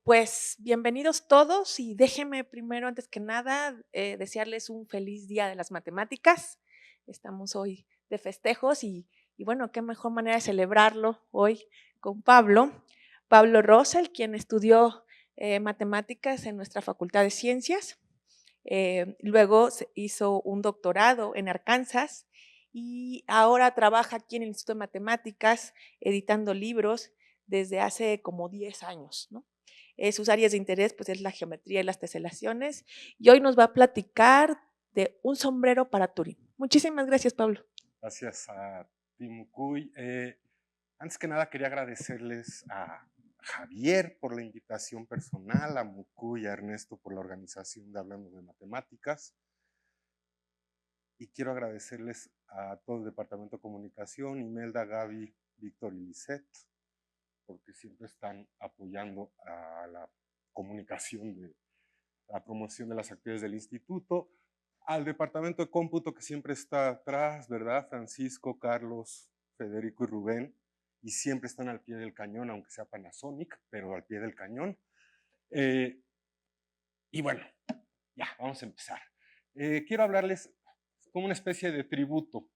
Pues bienvenidos todos y déjenme primero, antes que nada, desearles un feliz Día de las Matemáticas. Estamos hoy de festejos y bueno, qué mejor manera de celebrarlo hoy con Pablo. Pablo Rosell, quien estudió matemáticas en nuestra Facultad de Ciencias. Luego hizo un doctorado en Arkansas y ahora trabaja aquí en el Instituto de Matemáticas editando libros desde hace como 10 años, ¿no? Sus áreas de interés pues es la geometría y las teselaciones y hoy nos va a platicar de un sombrero para Turing. Muchísimas gracias, Pablo. Gracias a Tim Cuy. Antes que nada quería agradecerles a Javier por la invitación personal, a Mucuy y a Ernesto por la organización de Hablando de Matemáticas. Y quiero agradecerles a todo el Departamento de Comunicación, Imelda, Gaby, Víctor y Lisette, porque siempre están apoyando a la comunicación de la promoción de las actividades del instituto, al departamento de cómputo que siempre está atrás, ¿verdad? Francisco, Carlos, Federico y Rubén, y siempre están al pie del cañón, aunque sea Panasonic, pero al pie del cañón. Y bueno, ya, vamos a empezar. Quiero hablarles como una especie de tributo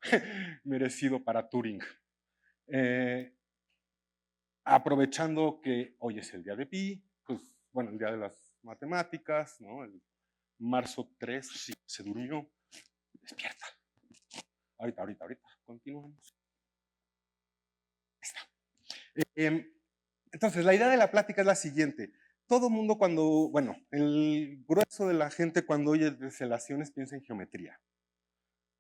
merecido para Turing. Aprovechando que hoy es el día de Pi, pues bueno, el día de las matemáticas, ¿no? El marzo 3, sí, se durmió, despierta. Ahorita, continuamos. Está. Entonces, la idea de la plática es la siguiente. Todo mundo cuando, bueno, el grueso de la gente cuando oye teselaciones piensa en geometría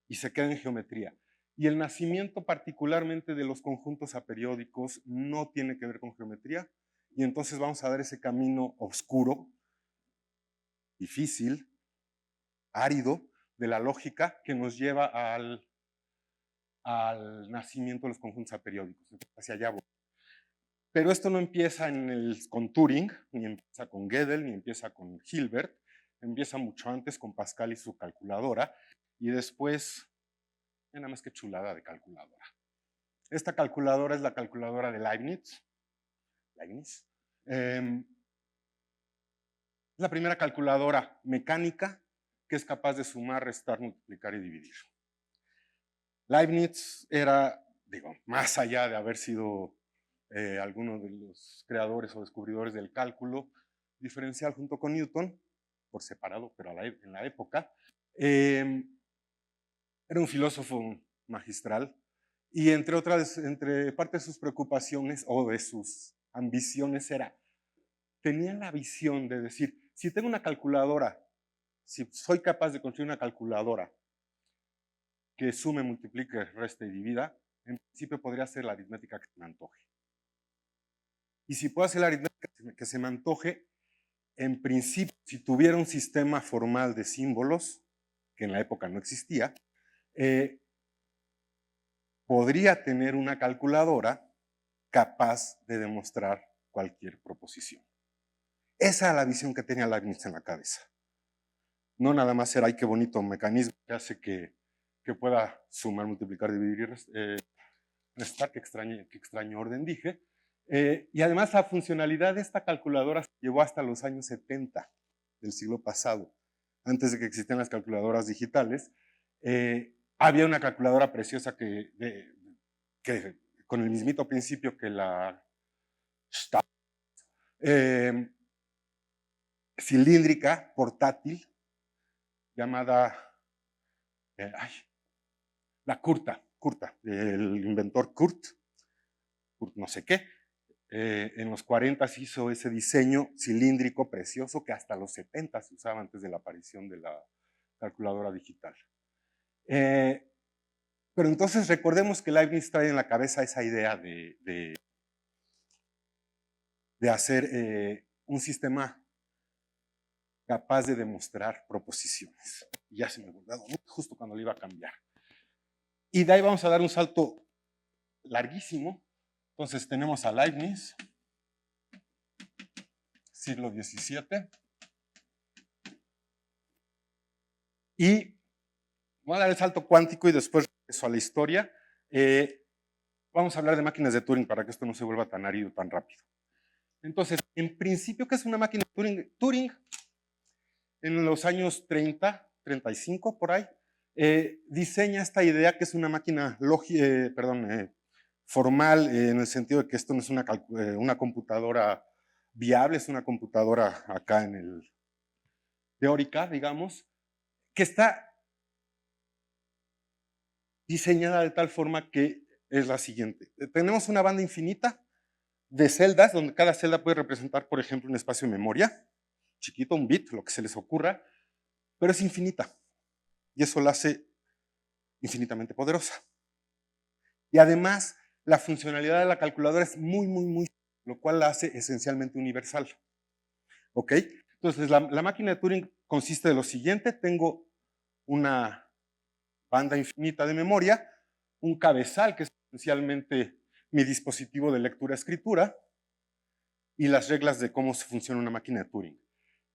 y se queda en geometría. Y el nacimiento particularmente de los conjuntos aperiódicos no tiene que ver con geometría, y entonces vamos a ver ese camino oscuro, difícil, árido de la lógica que nos lleva al nacimiento de los conjuntos aperiódicos. Hacia allá voy. Pero esto no empieza con Turing, ni empieza con Gödel, ni empieza con Hilbert, empieza mucho antes con Pascal y su calculadora, y después, nada más que chulada de calculadora. Esta calculadora es la calculadora de Leibniz. Es la primera calculadora mecánica que es capaz de sumar, restar, multiplicar y dividir. Leibniz era, digo, más allá de haber sido alguno de los creadores o descubridores del cálculo diferencial junto con Newton, por separado, pero en la época, era un filósofo magistral y entre parte de sus preocupaciones o de sus ambiciones tenía la visión de decir, si tengo una calculadora, si soy capaz de construir una calculadora que sume, multiplique, reste y divida, en principio podría ser la aritmética que se me antoje. Y si puedo hacer la aritmética que se me antoje, en principio, si tuviera un sistema formal de símbolos, que en la época no existía, podría tener una calculadora capaz de demostrar cualquier proposición. Esa era la visión que tenía Leibniz en la cabeza. No nada más era, ay, qué bonito mecanismo que hace que pueda sumar, multiplicar, dividir y restar, que extraño orden dije. Y además la funcionalidad de esta calculadora se llevó hasta los años 70 del siglo pasado, antes de que existieran las calculadoras digitales. Había una calculadora preciosa que con el mismito principio que la cilíndrica, portátil, llamada la Curta, del inventor Kurt no sé qué. En los 40 hizo ese diseño cilíndrico precioso que hasta los 70 se usaba antes de la aparición de la calculadora digital. Pero entonces recordemos que Leibniz trae en la cabeza esa idea de hacer un sistema capaz de demostrar proposiciones. Y ya se me olvidó justo cuando le iba a cambiar. Y de ahí vamos a dar un salto larguísimo. Entonces tenemos a Leibniz, siglo XVII, y voy a dar el salto cuántico y después eso a la historia. Vamos a hablar de máquinas de Turing para que esto no se vuelva tan árido tan rápido. Entonces, en principio, ¿qué es una máquina de Turing? Turing, en los años 30, 35, por ahí, diseña esta idea que es una máquina formal, en el sentido de que esto no es una computadora viable, es una computadora acá en el teórica, digamos, que está diseñada de tal forma que es la siguiente. Tenemos una banda infinita de celdas, donde cada celda puede representar, por ejemplo, un espacio de memoria, chiquito, un bit, lo que se les ocurra, pero es infinita. Y eso la hace infinitamente poderosa. Y además, la funcionalidad de la calculadora es muy, lo cual la hace esencialmente universal. ¿Ok? Entonces, la máquina de Turing consiste de lo siguiente. Tengo una banda infinita de memoria, un cabezal, que es esencialmente mi dispositivo de lectura-escritura, y las reglas de cómo se funciona una máquina de Turing.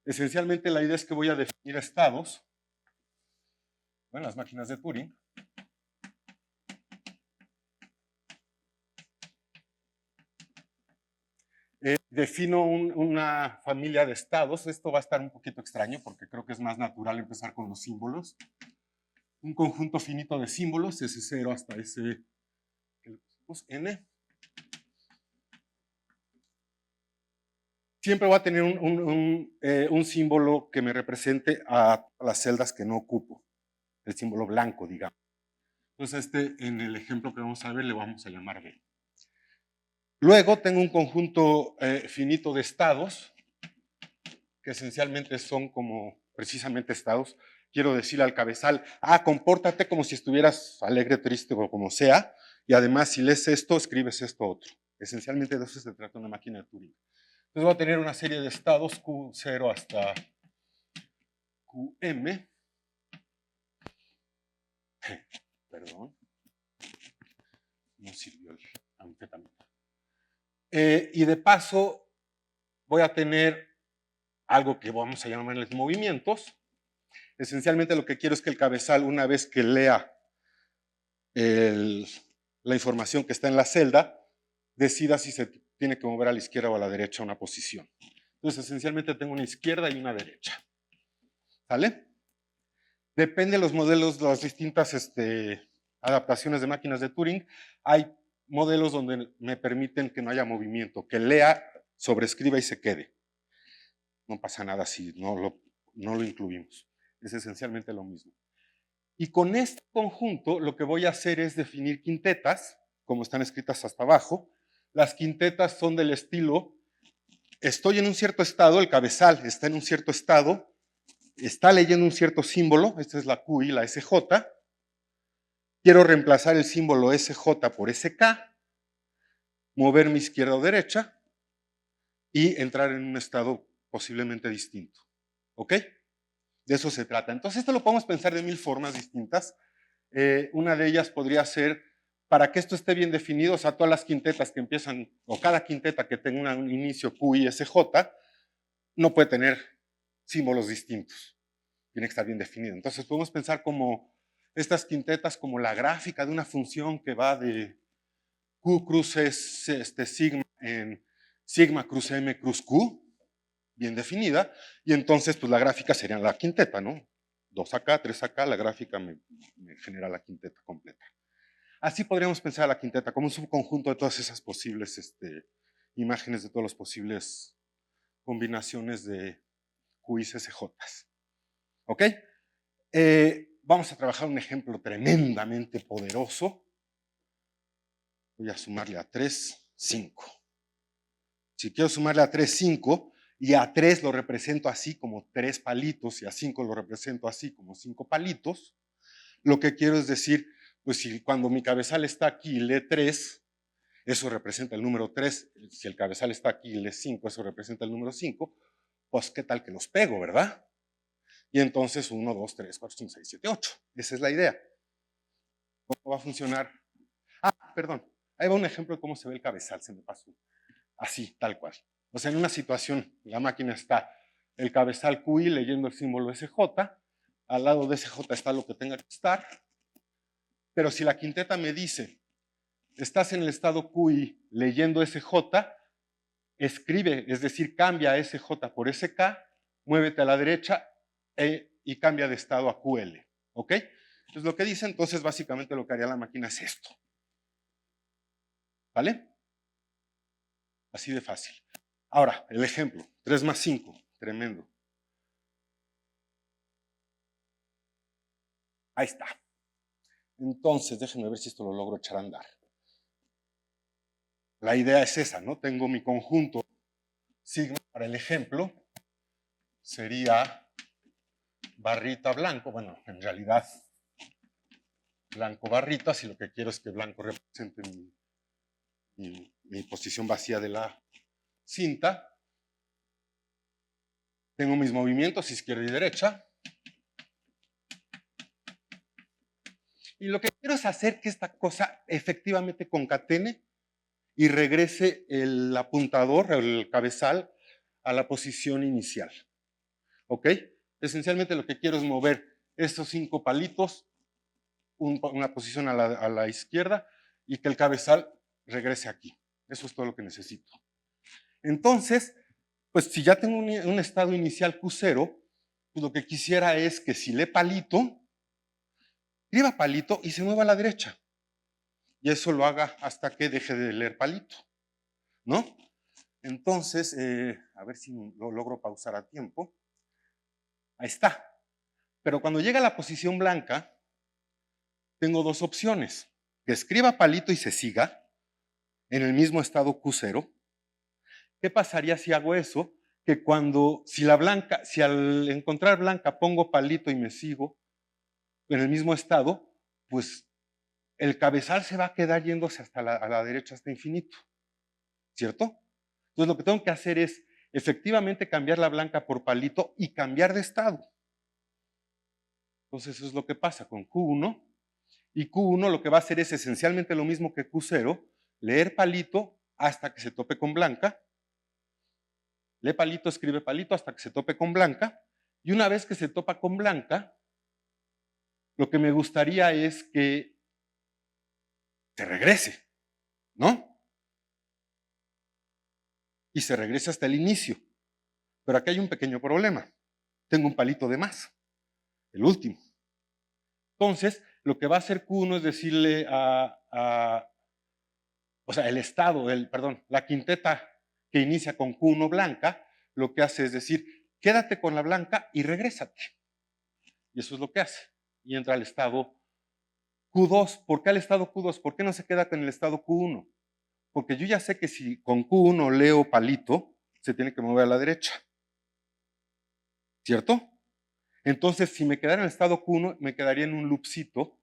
Esencialmente, la idea es que voy a definir estados, bueno, las máquinas de Turing, defino una familia de estados. Esto va a estar un poquito extraño porque creo que es más natural empezar con los símbolos. Un conjunto finito de símbolos, ese 0 hasta ese, ¿qué le pusimos? N. Siempre va a tener un símbolo que me represente a las celdas que no ocupo, el símbolo blanco, digamos. Entonces, en el ejemplo que vamos a ver, le vamos a llamar B. Luego tengo un conjunto finito de estados, que esencialmente son como precisamente estados. Quiero decirle al cabezal, compórtate como si estuvieras alegre, triste o como sea, y además si lees esto, escribes esto otro. Esencialmente de eso se trata una máquina de Turing. Entonces voy a tener una serie de estados, Q0 hasta QM. Perdón. No sirvió el anfetamina. Y de paso voy a tener algo que vamos a llamarles movimientos. Esencialmente lo que quiero es que el cabezal, una vez que lea la información que está en la celda, decida si se tiene que mover a la izquierda o a la derecha una posición. Entonces, esencialmente tengo una izquierda y una derecha. ¿Sale? Depende de los modelos, de las distintas adaptaciones de máquinas de Turing. Hay modelos donde me permiten que no haya movimiento, que lea, sobrescriba y se quede. No pasa nada si no lo incluimos. Es esencialmente lo mismo. Y con este conjunto lo que voy a hacer es definir quintetas, como están escritas hasta abajo. Las quintetas son del estilo, estoy en un cierto estado, el cabezal está en un cierto estado, está leyendo un cierto símbolo, esta es la Q y la SJ, quiero reemplazar el símbolo SJ por SK, mover mi izquierda o derecha y entrar en un estado posiblemente distinto. ¿Ok? De eso se trata. Entonces esto lo podemos pensar de 1000 formas distintas. Una de ellas podría ser, para que esto esté bien definido, o sea, todas las quintetas que empiezan, o cada quinteta que tenga un inicio Q y SJ, no puede tener símbolos distintos. Tiene que estar bien definido. Entonces podemos pensar como estas quintetas como la gráfica de una función que va de Q cruz sigma en sigma cruz M cruz Q, bien definida, y entonces pues la gráfica sería la quinteta, ¿no? 2 acá, 3 acá, la gráfica me genera la quinteta completa. Así podríamos pensar a la quinteta como un subconjunto de todas esas posibles imágenes, de todas las posibles combinaciones de Q y CCJs. ¿Ok? Vamos a trabajar un ejemplo tremendamente poderoso. Voy a sumarle a 3, 5. Si quiero sumarle a 3, 5, y a 3 lo represento así como 3 palitos, y a 5 lo represento así como 5 palitos, lo que quiero es decir, pues si cuando mi cabezal está aquí y lee 3, eso representa el número 3, si el cabezal está aquí y lee 5, eso representa el número 5, pues qué tal que los pego, ¿verdad? Y entonces 1, 2, 3, 4, 5, 6, 7, 8. Esa es la idea. ¿Cómo va a funcionar? Perdón. Ahí va un ejemplo de cómo se ve el cabezal, se me pasó. Así, tal cual. O sea, en una situación, la máquina está el cabezal QI leyendo el símbolo SJ, al lado de SJ está lo que tenga que estar, pero si la quinteta me dice, estás en el estado QI leyendo SJ, escribe, es decir, cambia SJ por SK, muévete a la derecha y cambia de estado a QL. ¿Ok? Entonces lo que dice, entonces básicamente lo que haría la máquina es esto. ¿Vale? Así de fácil. Ahora, el ejemplo, 3 más 5, tremendo. Ahí está. Entonces, déjenme ver si esto lo logro echar a andar. La idea es esa, ¿no? Tengo mi conjunto sigma para el ejemplo. Sería barrita blanco. Bueno, en realidad, blanco barrita, si lo que quiero es que blanco represente mi posición vacía de la cinta. Tengo mis movimientos izquierda y derecha. Y lo que quiero es hacer que esta cosa efectivamente concatene y regrese el apuntador, el cabezal, a la posición inicial. ¿Ok? Esencialmente lo que quiero es mover estos 5 palitos, una posición a la izquierda, y que el cabezal regrese aquí. Eso es todo lo que necesito. Entonces, pues si ya tengo un estado inicial Q0, pues lo que quisiera es que si lee palito, escriba palito y se mueva a la derecha. Y eso lo haga hasta que deje de leer palito, ¿no? Entonces, a ver si lo logro pausar a tiempo. Ahí está. Pero cuando llega a la posición blanca, tengo 2 opciones. Que escriba palito y se siga en el mismo estado Q0. ¿Qué pasaría si hago eso? Que si al encontrar blanca pongo palito y me sigo en el mismo estado, pues el cabezal se va a quedar yéndose a la derecha hasta infinito, ¿cierto? Entonces lo que tengo que hacer es efectivamente cambiar la blanca por palito y cambiar de estado. Entonces eso es lo que pasa con Q1, y Q1 lo que va a hacer es esencialmente lo mismo que Q0, leer palito hasta que se tope con blanca, lee palito, escribe palito hasta que se tope con blanca, y una vez que se topa con blanca, lo que me gustaría es que se regrese, ¿no? Y se regrese hasta el inicio. Pero aquí hay un pequeño problema. Tengo un palito de más, el último. Entonces, lo que va a hacer Q1 es decirle o sea, el estado, la quinteta que inicia con Q1 blanca, lo que hace es decir, quédate con la blanca y regrésate. Y eso es lo que hace. Y entra al estado Q2. ¿Por qué al estado Q2? ¿Por qué no se queda con el estado Q1? Porque yo ya sé que si con Q1 leo palito, se tiene que mover a la derecha. ¿Cierto? Entonces, si me quedara en el estado Q1, me quedaría en un loopcito,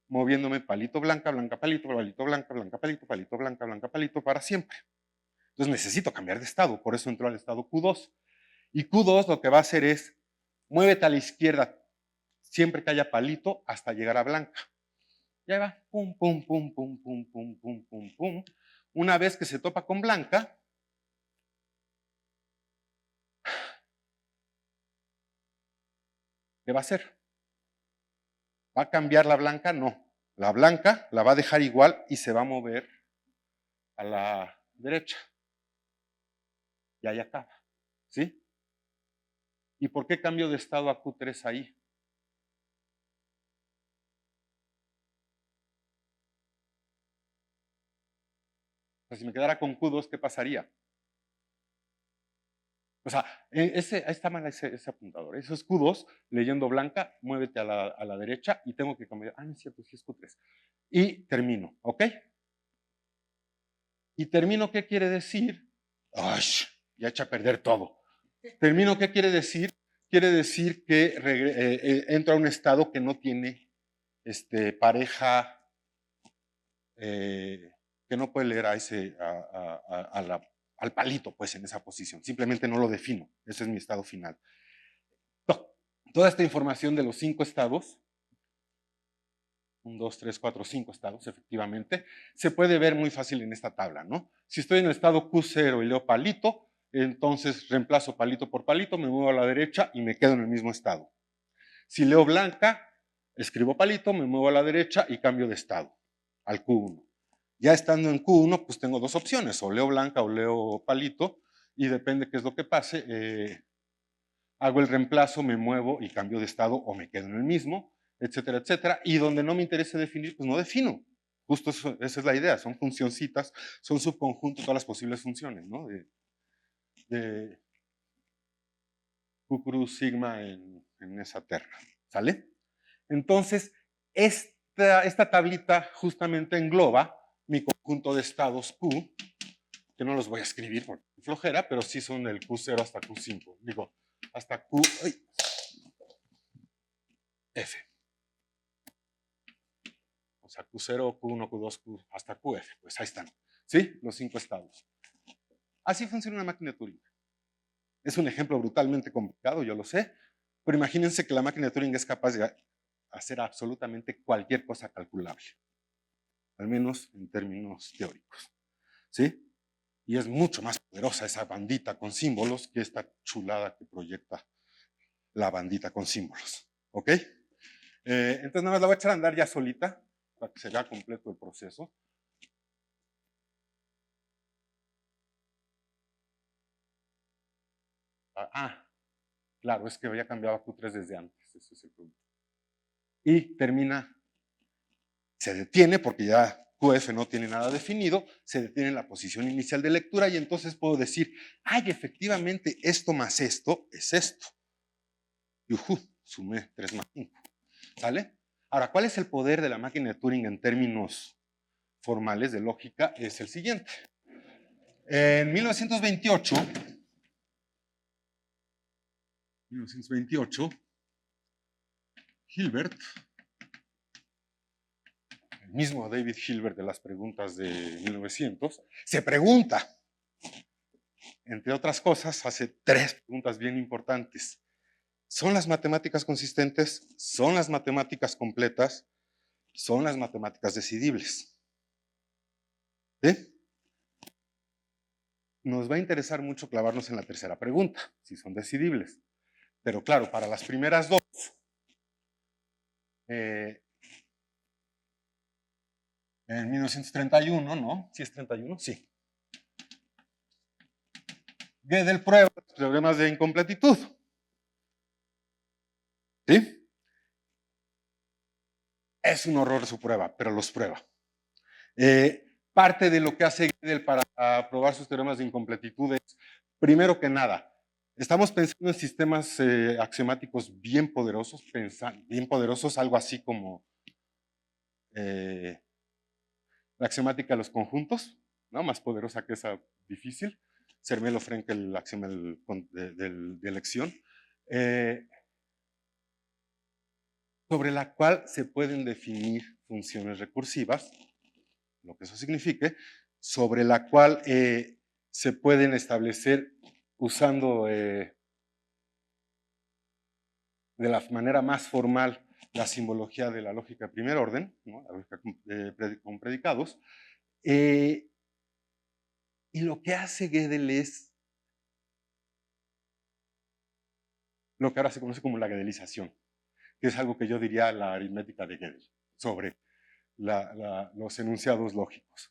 moviéndome palito blanca, blanca palito, palito blanca, blanca palito, palito blanca, blanca palito, para siempre. Entonces necesito cambiar de estado, por eso entro al estado Q2. Y Q2 lo que va a hacer es, muévete a la izquierda siempre que haya palito hasta llegar a blanca. Y ahí va, pum, pum, pum, pum, pum, pum, pum, pum, pum. Una vez que se topa con blanca, ¿qué va a hacer? ¿Va a cambiar la blanca? No. La blanca la va a dejar igual y se va a mover a la derecha. Y ahí acaba. ¿Sí? ¿Y por qué cambio de estado a Q3 ahí? O sea, si me quedara con Q2, ¿qué pasaría? O sea, ahí está mal ese apuntador. Eso es Q2, leyendo blanca, muévete a la derecha y tengo que cambiar. Ah, no es cierto, sí es Q3. Y termino, ¿ok? Y termino, ¿qué quiere decir? ¡Ay! Ya echa a perder todo. Termino, ¿qué quiere decir? Quiere decir que entra a un estado que no tiene pareja, que no puede leer al palito, pues, en esa posición. Simplemente no lo defino. Ese es mi estado final. Toda esta información de los 5 estados, 1, 2, 3, 4, 5 estados, efectivamente, se puede ver muy fácil en esta tabla, ¿no? Si estoy en el estado Q0 y leo palito, entonces reemplazo palito por palito, me muevo a la derecha y me quedo en el mismo estado. Si leo blanca, escribo palito, me muevo a la derecha y cambio de estado al Q1. Ya estando en Q1, pues tengo dos opciones, o leo blanca o leo palito, y depende qué es lo que pase, hago el reemplazo, me muevo y cambio de estado o me quedo en el mismo, etcétera, etcétera. Y donde no me interese definir, pues no defino. Justo eso, esa es la idea, son funcioncitas, son subconjuntos de todas las posibles funciones, ¿no? De Q cruz sigma en esa terna, ¿sale? Entonces, esta tablita justamente engloba mi conjunto de estados Q, que no los voy a escribir por flojera, pero sí son el Q0 hasta Q5. Digo, hasta Q, F. O sea, Q0, Q1, Q2, Q, hasta QF. Pues ahí están. ¿Sí? Los 5 estados. Así funciona una máquina de Turing. Es un ejemplo brutalmente complicado, yo lo sé, pero imagínense que la máquina de Turing es capaz de hacer absolutamente cualquier cosa calculable, al menos en términos teóricos. ¿Sí? Y es mucho más poderosa esa bandita con símbolos que esta chulada que proyecta la bandita con símbolos. ¿Ok? Entonces nada más la voy a echar a andar ya solita para que se vea completo el proceso. Claro, es que había cambiado a Q3 desde antes, ese es el punto. Y termina, se detiene porque ya QF no tiene nada definido, se detiene en la posición inicial de lectura y entonces puedo decir, ay, efectivamente, esto más esto es esto. Yujú, sumé 3 más 5. ¿Sale? Ahora, ¿cuál es el poder de la máquina de Turing en términos formales de lógica? Es el siguiente. En 1928, Hilbert, el mismo David Hilbert de las preguntas de 1900, se pregunta, entre otras cosas, hace 3 preguntas bien importantes. ¿Son las matemáticas consistentes? ¿Son las matemáticas completas? ¿Son las matemáticas decidibles? ¿Sí? Nos va a interesar mucho clavarnos en la tercera pregunta, si son decidibles. Pero claro, para las primeras dos, en 1931, ¿no? ¿Sí es 31? Sí. Gödel prueba los problemas de incompletitud. ¿Sí? Es un horror su prueba, pero los prueba. Parte de lo que hace Gödel para probar sus teoremas de incompletitud es, primero que nada, estamos pensando en sistemas axiomáticos bien poderosos, algo así como la axiomática de los conjuntos, ¿no? Más poderosa que esa difícil. Zermelo-Fraenkel, el axioma de elección, sobre la cual se pueden definir funciones recursivas, lo que eso signifique, sobre la cual se pueden establecer usando de la manera más formal la simbología de la lógica de primer orden, ¿no? La lógica con predicados. Y lo que hace Gödel es lo que ahora se conoce como la gödelización, que es algo que yo diría la aritmética de Gödel, sobre los enunciados lógicos.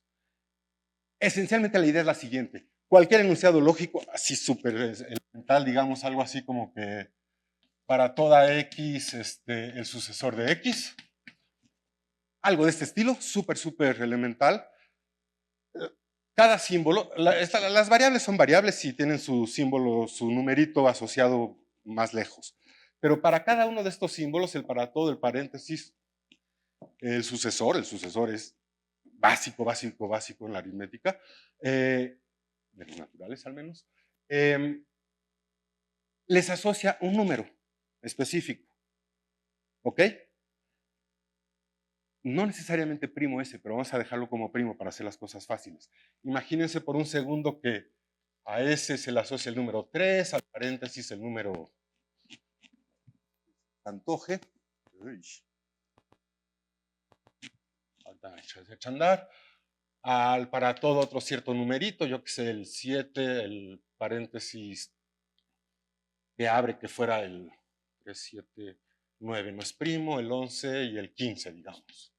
Esencialmente la idea es la siguiente. Cualquier enunciado lógico, así súper elemental, digamos, algo así como que para toda X, el sucesor de X, algo de este estilo, súper elemental. Cada símbolo, las variables son variables y tienen su símbolo, su numerito asociado más lejos. Pero para cada uno de estos símbolos, el para todo, el paréntesis, el sucesor es básico en la aritmética, de los naturales al menos, les asocia un número específico. ¿Ok? No necesariamente primo ese, pero vamos a dejarlo como primo para hacer las cosas fáciles. Imagínense por un segundo que a ese se le asocia el número 3, al paréntesis el número antoje. Se echa a andar. Para todo otro cierto numerito, yo que sé, el 7, el paréntesis que abre que fuera el 3, 7, 9 no es primo, el 11 y el 15, digamos.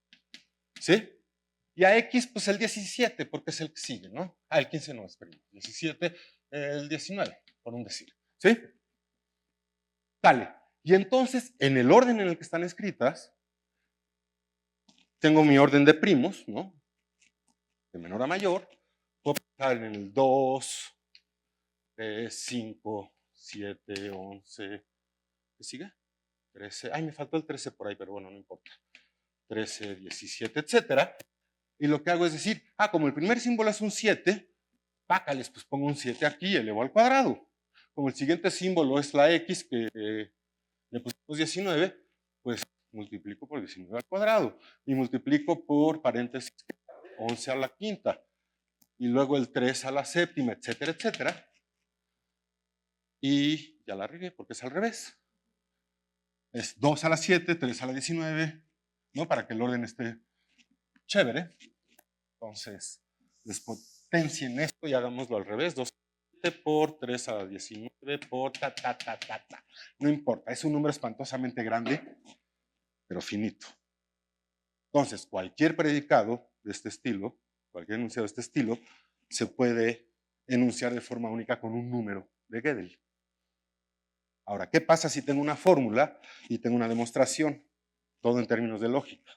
¿Sí? Y a X, pues el 17, porque es el que sigue, ¿no? Ah, el 15 no, espera, 17, el 19, por un decir, ¿sí? Dale. Y entonces, en el orden en el que están escritas, tengo mi orden de primos, ¿no? De menor a mayor. Puedo pensar en el 2, 3, 5, 7, 11. ¿Qué sigue? 13. Ay, me faltó el 13 por ahí, pero bueno, no importa. 13, 17, etcétera. Y lo que hago es decir, como el primer símbolo es un 7, pácales, pues pongo un 7 aquí y elevo al cuadrado. Como el siguiente símbolo es la X, que le pusimos 19, pues multiplico por 19 al cuadrado. Y multiplico por paréntesis 11 a la quinta. Y luego el 3 a la séptima, etcétera, etcétera. Y ya la regué porque es al revés. Es 2 a la 7, 3 a la 19, ¿no? Para que el orden esté chévere. Entonces, despotencien esto y hagámoslo al revés. 2 por 3 a la 19 por ta. No importa, es un número espantosamente grande, pero finito. Entonces, cualquier predicado de este estilo, cualquier enunciado de este estilo, se puede enunciar de forma única con un número de Gödel. Ahora, ¿qué pasa si tengo una fórmula y tengo una demostración? Todo en términos de lógica.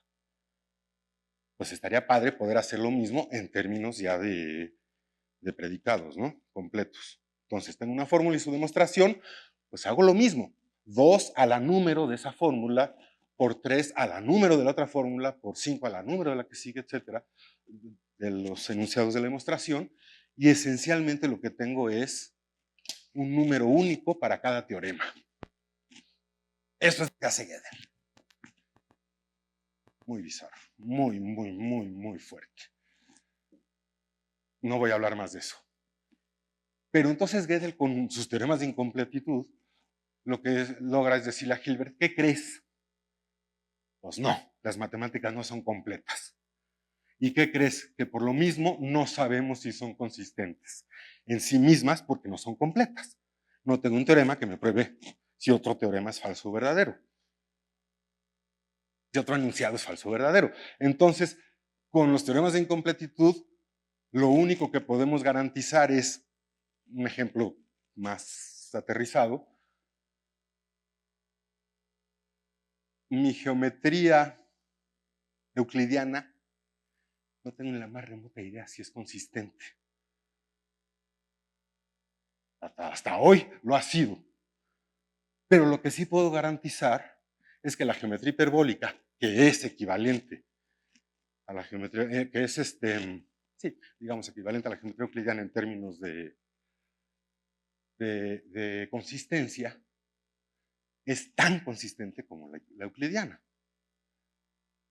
Pues estaría padre poder hacer lo mismo en términos ya de predicados, ¿no? Completos. Entonces, tengo una fórmula y su demostración, pues hago lo mismo. 2 a la número de esa fórmula, por 3 a la número de la otra fórmula, por 5 a la número de la que sigue, etcétera, de los enunciados de la demostración, y esencialmente lo que tengo es un número único para cada teorema. Eso es lo que hace Gödel. Muy bizarro, muy fuerte. No voy a hablar más de eso. Pero entonces Gödel, con sus teoremas de incompletitud, lo que logra es decirle a Hilbert, ¿qué crees? Pues no, las matemáticas no son completas. ¿Y qué crees? Que por lo mismo no sabemos si son consistentes en sí mismas porque no son completas. No tengo un teorema que me pruebe si otro teorema es falso o verdadero. Si otro enunciado es falso o verdadero. Entonces, con los teoremas de incompletitud, lo único que podemos garantizar es un ejemplo más aterrizado. Mi geometría euclidiana, no tengo ni la más remota idea si es consistente. Hasta hoy lo ha sido. Pero lo que sí puedo garantizar es que la geometría hiperbólica, que es equivalente a la geometría, que es sí, digamos equivalente a la geometría euclidiana en términos de consistencia, es tan consistente como la euclidiana.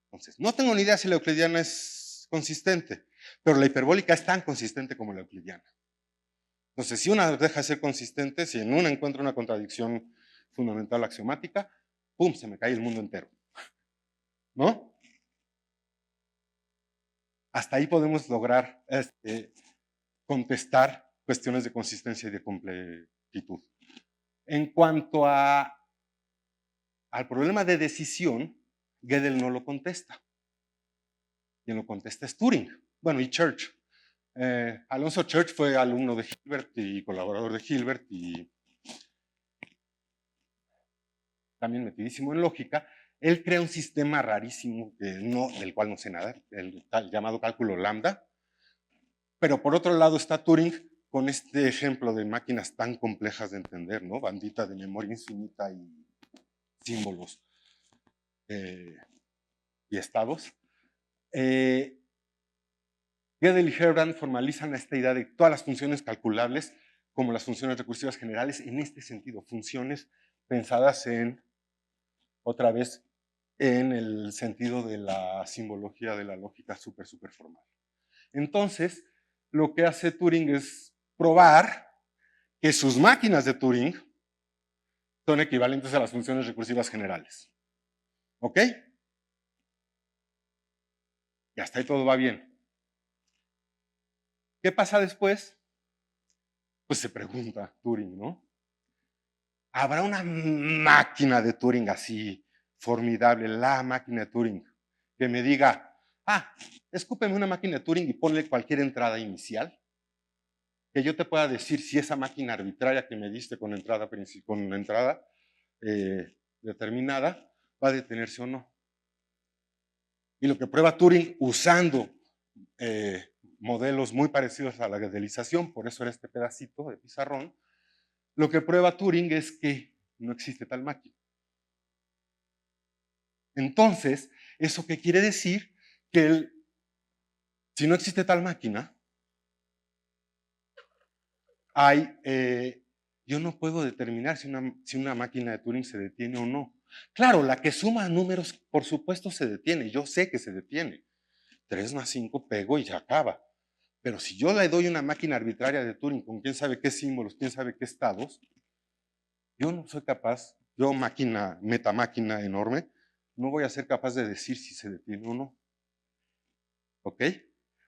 Entonces, no tengo ni idea si la euclidiana es consistente, pero la hiperbólica es tan consistente como la euclidiana. Entonces, si una deja de ser consistente, si en una encuentro una contradicción fundamental axiomática, ¡pum!, se me cae el mundo entero. ¿No? Hasta ahí podemos lograr contestar cuestiones de consistencia y de completitud. En cuanto al problema de decisión, Gödel no lo contesta. Quien lo contesta es Turing. Bueno, y Church. Alonso Church fue alumno de Hilbert y colaborador de Hilbert y también metidísimo en lógica. Él crea un sistema rarísimo del cual no sé nada, el llamado cálculo lambda. Pero por otro lado está Turing con este ejemplo de máquinas tan complejas de entender, ¿no? Bandita de memoria infinita y símbolos y estados. Gödel y Herbrand formalizan esta idea de todas las funciones calculables como las funciones recursivas generales, en este sentido, funciones pensadas otra vez, en el sentido de la simbología de la lógica súper formal. Entonces, lo que hace Turing es probar que sus máquinas de Turing son equivalentes a las funciones recursivas generales. ¿Ok? Y hasta ahí todo va bien. ¿Qué pasa después? Pues se pregunta Turing, ¿no? ¿Habrá una máquina de Turing así formidable, la máquina de Turing, que me diga, Escúpeme una máquina de Turing y ponle cualquier entrada inicial, que yo te pueda decir si esa máquina arbitraria que me diste con entrada determinada va a detenerse o no. Y lo que prueba Turing usando modelos muy parecidos a la gadelización, por eso era este pedacito de pizarrón, lo que prueba Turing es que no existe tal máquina. Entonces, ¿eso qué quiere decir? Que si no existe tal máquina, yo no puedo determinar si una máquina de Turing se detiene o no. Claro, la que suma números, por supuesto, se detiene. Yo sé que se detiene. 3 más 5 pego y se acaba. Pero si yo le doy una máquina arbitraria de Turing con quién sabe qué símbolos, quién sabe qué estados, yo no soy capaz, yo metamáquina enorme, no voy a ser capaz de decir si se detiene o no. ¿Ok?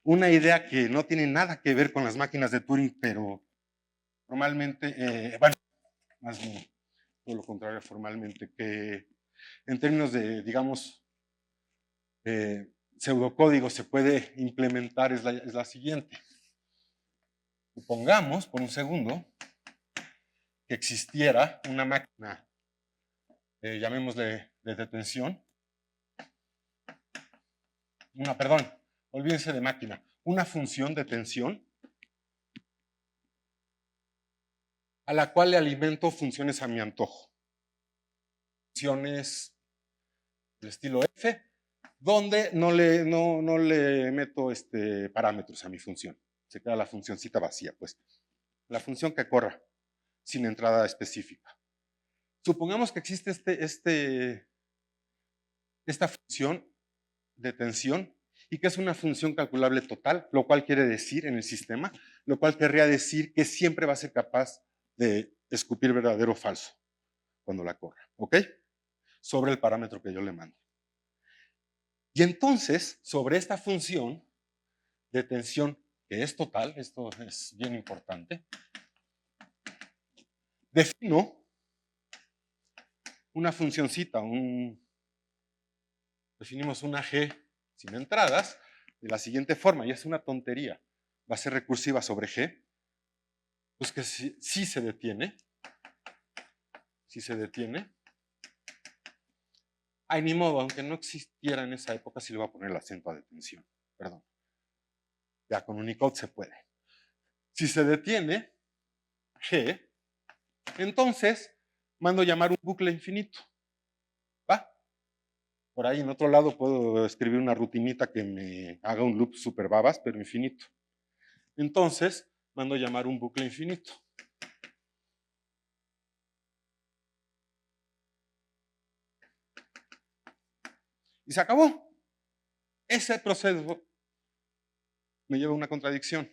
Una idea que no tiene nada que ver con las máquinas de Turing, pero formalmente, más bien, todo lo contrario formalmente, que en términos de, digamos, pseudocódigo se puede implementar es la siguiente. Supongamos, por un segundo, que existiera una máquina, llamémosle de detención, olvídense de máquina, una función de tensión a la cual le alimento funciones a mi antojo. Funciones del estilo F, donde no le meto parámetros a mi función. Se queda la funcioncita vacía, pues. La función que corra, sin entrada específica. Supongamos que existe esta función de tensión y que es una función calculable total, lo cual quiere decir en el sistema, lo cual querría decir que siempre va a ser capaz de escupir verdadero o falso cuando la corra, ¿ok? Sobre el parámetro que yo le mando. Y entonces, sobre esta función de tensión que es total, esto es bien importante, defino una funcioncita, definimos una G sin entradas de la siguiente forma, y es una tontería, va a ser recursiva sobre G, pues que sí se detiene, ay, ni modo, aunque no existiera en esa época, sí le voy a poner el acento a detención, perdón, ya con Unicode se puede. Si se detiene G, entonces mando llamar un bucle infinito, ¿va? Por ahí en otro lado puedo escribir una rutinita que me haga un loop super babas, pero infinito. Entonces, mando llamar un bucle infinito. Y se acabó. Ese proceso me lleva a una contradicción.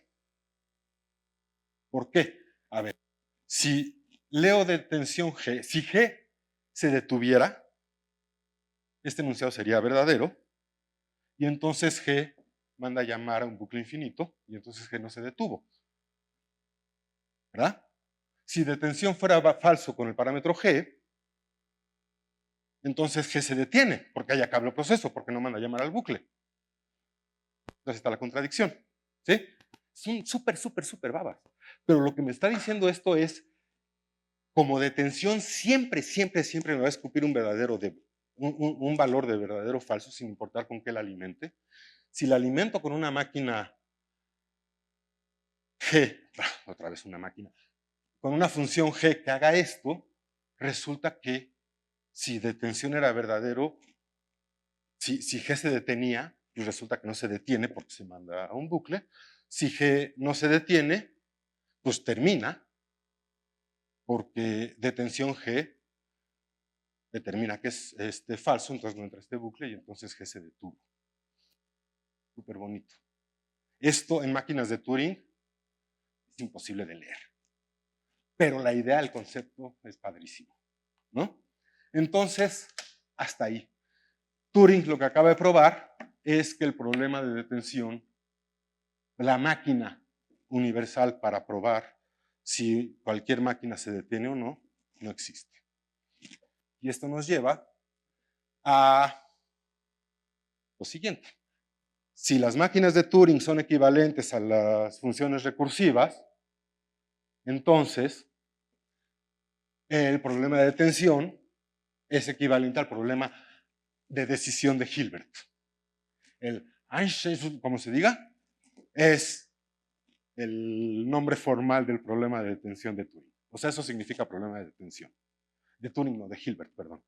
¿Por qué? A ver, si leo de tensión G, si G se detuviera, este enunciado sería verdadero, y entonces G manda llamar a un bucle infinito, y entonces G no se detuvo. ¿Verdad? Si detención fuera falso con el parámetro G, entonces G se detiene, porque hay acablo proceso, porque no manda llamar al bucle. Entonces está la contradicción. ¿Sí? Son súper babas. Pero lo que me está diciendo esto es, como detención siempre me va a escupir un valor de verdadero o falso, sin importar con qué la alimente. Si la alimento con una máquina G, otra vez una máquina, con una función G que haga esto, resulta que si detención era verdadero, si G se detenía, pues resulta que no se detiene porque se manda a un bucle. Si G no se detiene, pues termina, porque detención G determina que es falso, entonces no entra este bucle y entonces G se detuvo. Súper bonito. Esto en máquinas de Turing es imposible de leer. Pero la idea, el concepto es padrísimo, ¿no? Entonces, hasta ahí. Turing lo que acaba de probar es que el problema de detención, la máquina universal para probar si cualquier máquina se detiene o no, no existe. Y esto nos lleva a lo siguiente. Si las máquinas de Turing son equivalentes a las funciones recursivas, entonces el problema de detención es equivalente al problema de decisión de Hilbert. El Einstein, como se diga, es el nombre formal del problema de detención de Turing. O sea, eso significa problema de detención. De Turing, no, de Hilbert, perdón.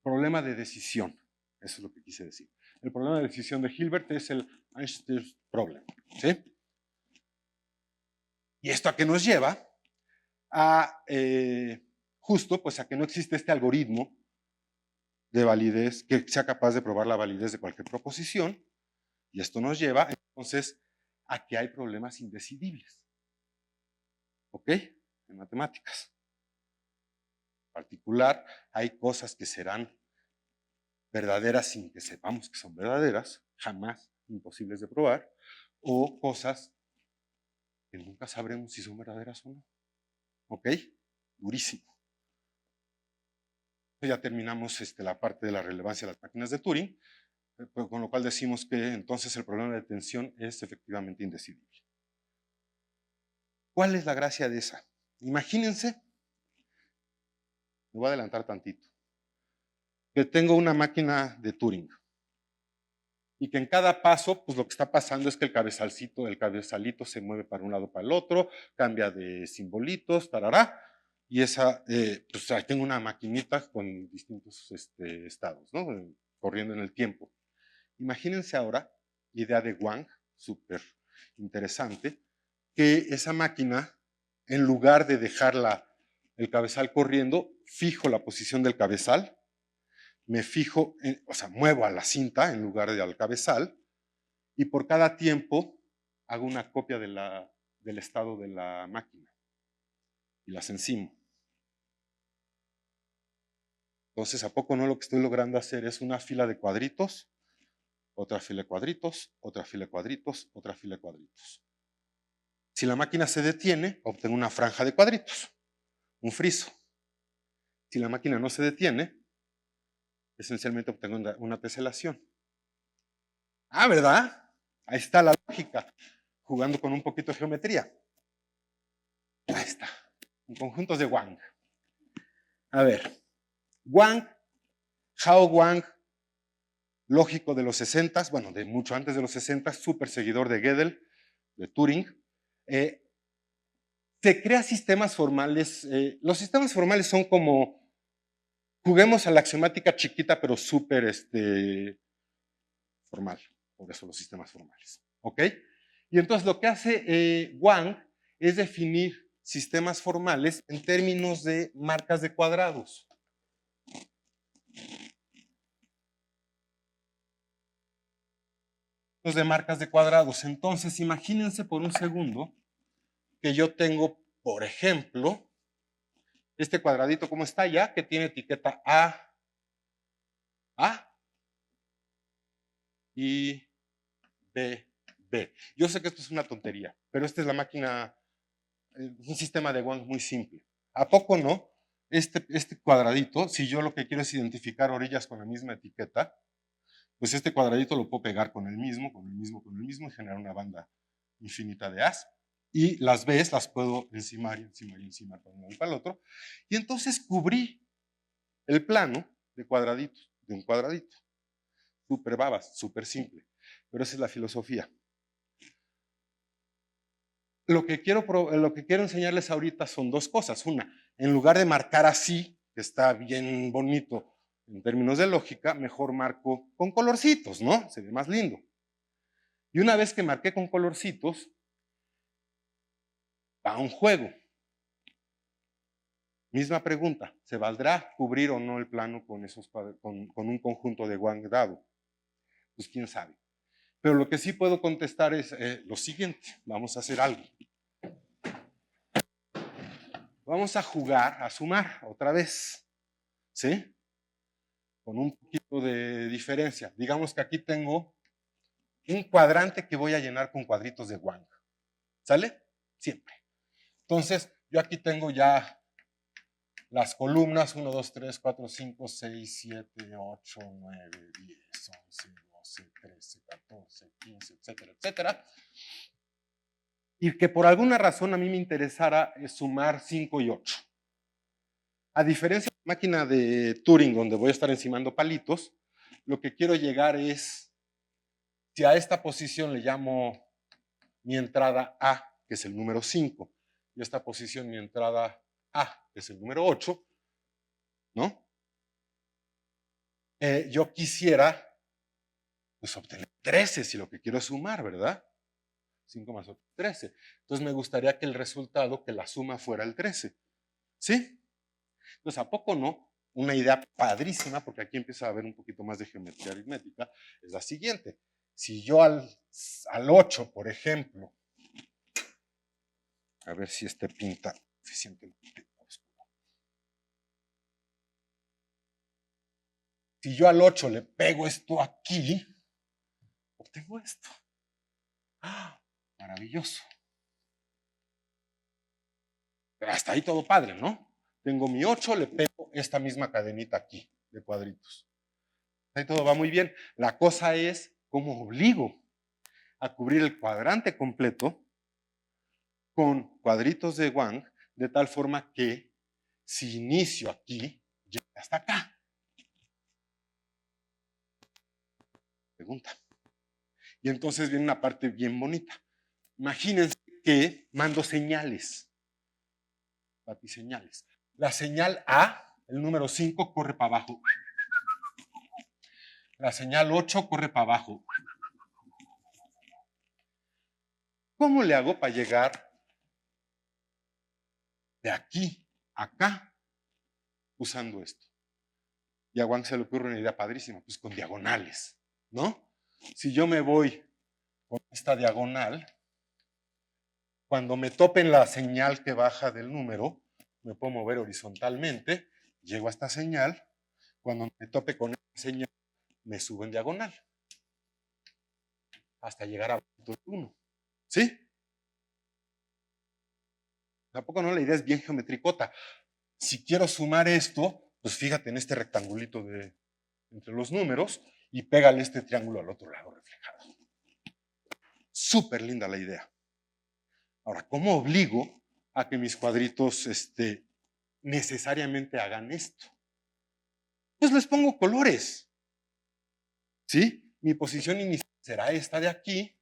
Problema de decisión. Eso es lo que quise decir. El problema de decisión de Hilbert es el Einstein's problem. ¿Sí? ¿Y esto a qué nos lleva? A justo pues a que no existe este algoritmo de validez que sea capaz de probar la validez de cualquier proposición. Y esto nos lleva entonces a que hay problemas indecidibles. ¿Ok? En matemáticas. En particular, hay cosas que serán verdaderas sin que sepamos que son verdaderas, jamás imposibles de probar, o cosas que nunca sabremos si son verdaderas o no. ¿Ok? Durísimo. Ya terminamos la parte de la relevancia de las máquinas de Turing, con lo cual decimos que entonces el problema de detención es efectivamente indecidible. ¿Cuál es la gracia de esa? Imagínense, me voy a adelantar tantito, que tengo una máquina de Turing y que en cada paso, pues lo que está pasando es que el cabezalito se mueve para un lado para el otro, cambia de simbolitos, tarará, y esa, pues ahí tengo una maquinita con distintos estados, ¿no? Corriendo en el tiempo. Imagínense ahora, idea de Wang, súper interesante, que esa máquina, en lugar de dejar el cabezal corriendo, fijo la posición del cabezal, me fijo, o sea, muevo a la cinta en lugar de al cabezal, y por cada tiempo hago una copia del estado de la máquina y las encimo. Entonces, ¿a poco no lo que estoy logrando hacer es una fila de cuadritos, otra fila de cuadritos, otra fila de cuadritos, otra fila de cuadritos? Si la máquina se detiene, obtengo una franja de cuadritos, un friso. Si la máquina no se detiene, esencialmente obtengo una teselación. Ah, ¿verdad? Ahí está la lógica, jugando con un poquito de geometría. Ahí está, en conjuntos de Wang. A ver, Wang, Hao Wang, lógico de los 60, bueno, de mucho antes de los 60, súper seguidor de Gödel, de Turing. Se crea sistemas formales. Los sistemas formales son como, juguemos a la axiomática chiquita, pero súper formal. Por eso los sistemas formales. ¿Ok? Y entonces lo que hace Wang es definir sistemas formales en términos de marcas de cuadrados. De marcas de cuadrados. Entonces, imagínense por un segundo que yo tengo, por ejemplo, este cuadradito como está ya, que tiene etiqueta A y B. Yo sé que esto es una tontería, pero esta es la máquina, un sistema de Wang muy simple. ¿A poco no? Este cuadradito, si yo lo que quiero es identificar orillas con la misma etiqueta, pues este cuadradito lo puedo pegar con el mismo y generar una banda infinita de A's. Y las B's las puedo encimar para un lado y para el otro. Y entonces cubrí el plano de cuadraditos, de un cuadradito. Súper babas, súper simple. Pero esa es la filosofía. Lo que quiero enseñarles ahorita son dos cosas. Una, en lugar de marcar así, que está bien bonito en términos de lógica, mejor marco con colorcitos, ¿no? Se ve más lindo. Y una vez que marqué con colorcitos, va un juego. Misma pregunta, ¿se valdrá cubrir o no el plano con un conjunto de Wang dado? Pues quién sabe. Pero lo que sí puedo contestar es lo siguiente, vamos a hacer algo. Vamos a jugar, a sumar otra vez, ¿sí? Con un poquito de diferencia. Digamos que aquí tengo un cuadrante que voy a llenar con cuadritos de Wang. ¿Sale? Siempre. Entonces, yo aquí tengo ya las columnas 1, 2, 3, 4, 5, 6, 7, 8, 9, 10, 11, 12, 13, 14, 15, etcétera, etcétera. Y que por alguna razón a mí me interesara sumar 5 y 8. A diferencia de la máquina de Turing, donde voy a estar encimando palitos, lo que quiero llegar es, si a esta posición le llamo mi entrada A, que es el número 5, y a esta posición mi entrada A, que es el número 8, ¿no? Yo quisiera pues, obtener 13, si lo que quiero es sumar, ¿verdad? 5 más 8, 13. Entonces me gustaría que el resultado, que la suma fuera el 13. ¿Sí? Entonces, ¿a poco no? Una idea padrísima, porque aquí empieza a haber un poquito más de geometría aritmética, es la siguiente. Si yo al 8, por ejemplo, a ver si este pinta suficientemente oscuro. Si yo al 8 le pego esto aquí, obtengo esto. ¡Ah! Maravilloso. Hasta ahí todo padre, ¿no? Tengo mi 8, le pego esta misma cadenita aquí de cuadritos. Ahí todo va muy bien. La cosa es cómo obligo a cubrir el cuadrante completo con cuadritos de Wang, de tal forma que si inicio aquí, llegue hasta acá. Pregunta. Y entonces viene una parte bien bonita. Imagínense que mando señales. Batiseñales. La señal A, el número 5, corre para abajo. La señal 8 corre para abajo. ¿Cómo le hago para llegar de aquí a acá usando esto? Y a Wang se le ocurre una idea padrísima, pues con diagonales, ¿no? Si yo me voy con esta diagonal, cuando me topen la señal que baja del número, me puedo mover horizontalmente, llego a esta señal, cuando me tope con esta señal, me subo en diagonal, hasta llegar a punto 1, ¿sí? Tampoco no, la idea es bien geometricota. Si quiero sumar esto, pues fíjate en este rectangulito entre los números y pégale este triángulo al otro lado reflejado. Súper linda la idea. Ahora, ¿cómo obligo a que mis cuadritos necesariamente hagan esto? Pues les pongo colores. ¿Sí? Mi posición inicial será esta de aquí.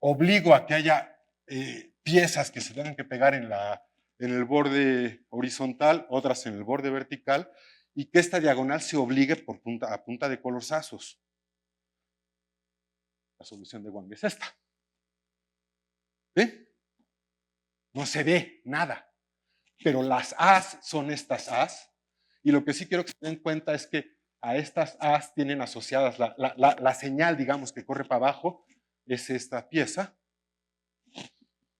Obligo a que haya piezas que se tengan que pegar en el borde horizontal, otras en el borde vertical, y que esta diagonal se obligue a punta de colorzazos. La solución de Wang es esta. ¿Ve? No se ve nada, pero las A's son estas A's, y lo que sí quiero que se den cuenta es que a estas A's tienen asociadas la señal, digamos, que corre para abajo, es esta pieza,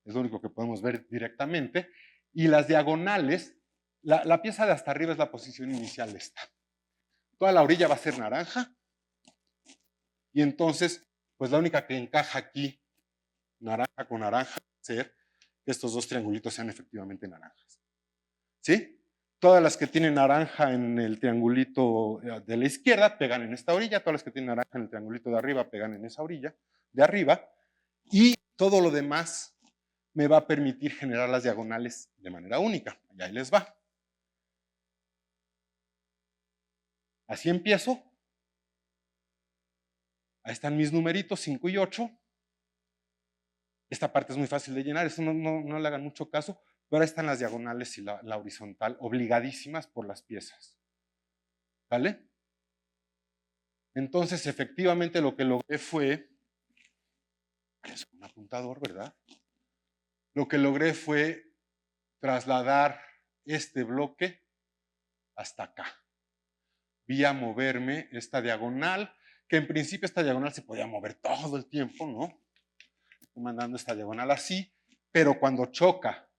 es lo único que podemos ver directamente, y las diagonales, la pieza de hasta arriba es la posición inicial esta. Toda la orilla va a ser naranja, y entonces, pues la única que encaja aquí, naranja con naranja, va a ser que estos dos triangulitos sean efectivamente naranjas. ¿Sí? Todas las que tienen naranja en el triangulito de la izquierda pegan en esta orilla, todas las que tienen naranja en el triangulito de arriba pegan en esa orilla de arriba, y todo lo demás me va a permitir generar las diagonales de manera única. Y ahí les va. Así empiezo. Ahí están mis numeritos, 5 y 8. Esta parte es muy fácil de llenar, eso no le hagan mucho caso, pero ahí están las diagonales y la horizontal obligadísimas por las piezas. ¿Vale? Entonces, efectivamente, lo que logré fue, es un apuntador, ¿verdad? Lo que logré fue trasladar este bloque hasta acá. Vi a moverme esta diagonal, que en principio esta diagonal se podía mover todo el tiempo, ¿no? Estoy mandando esta diagonal así, pero cuando choca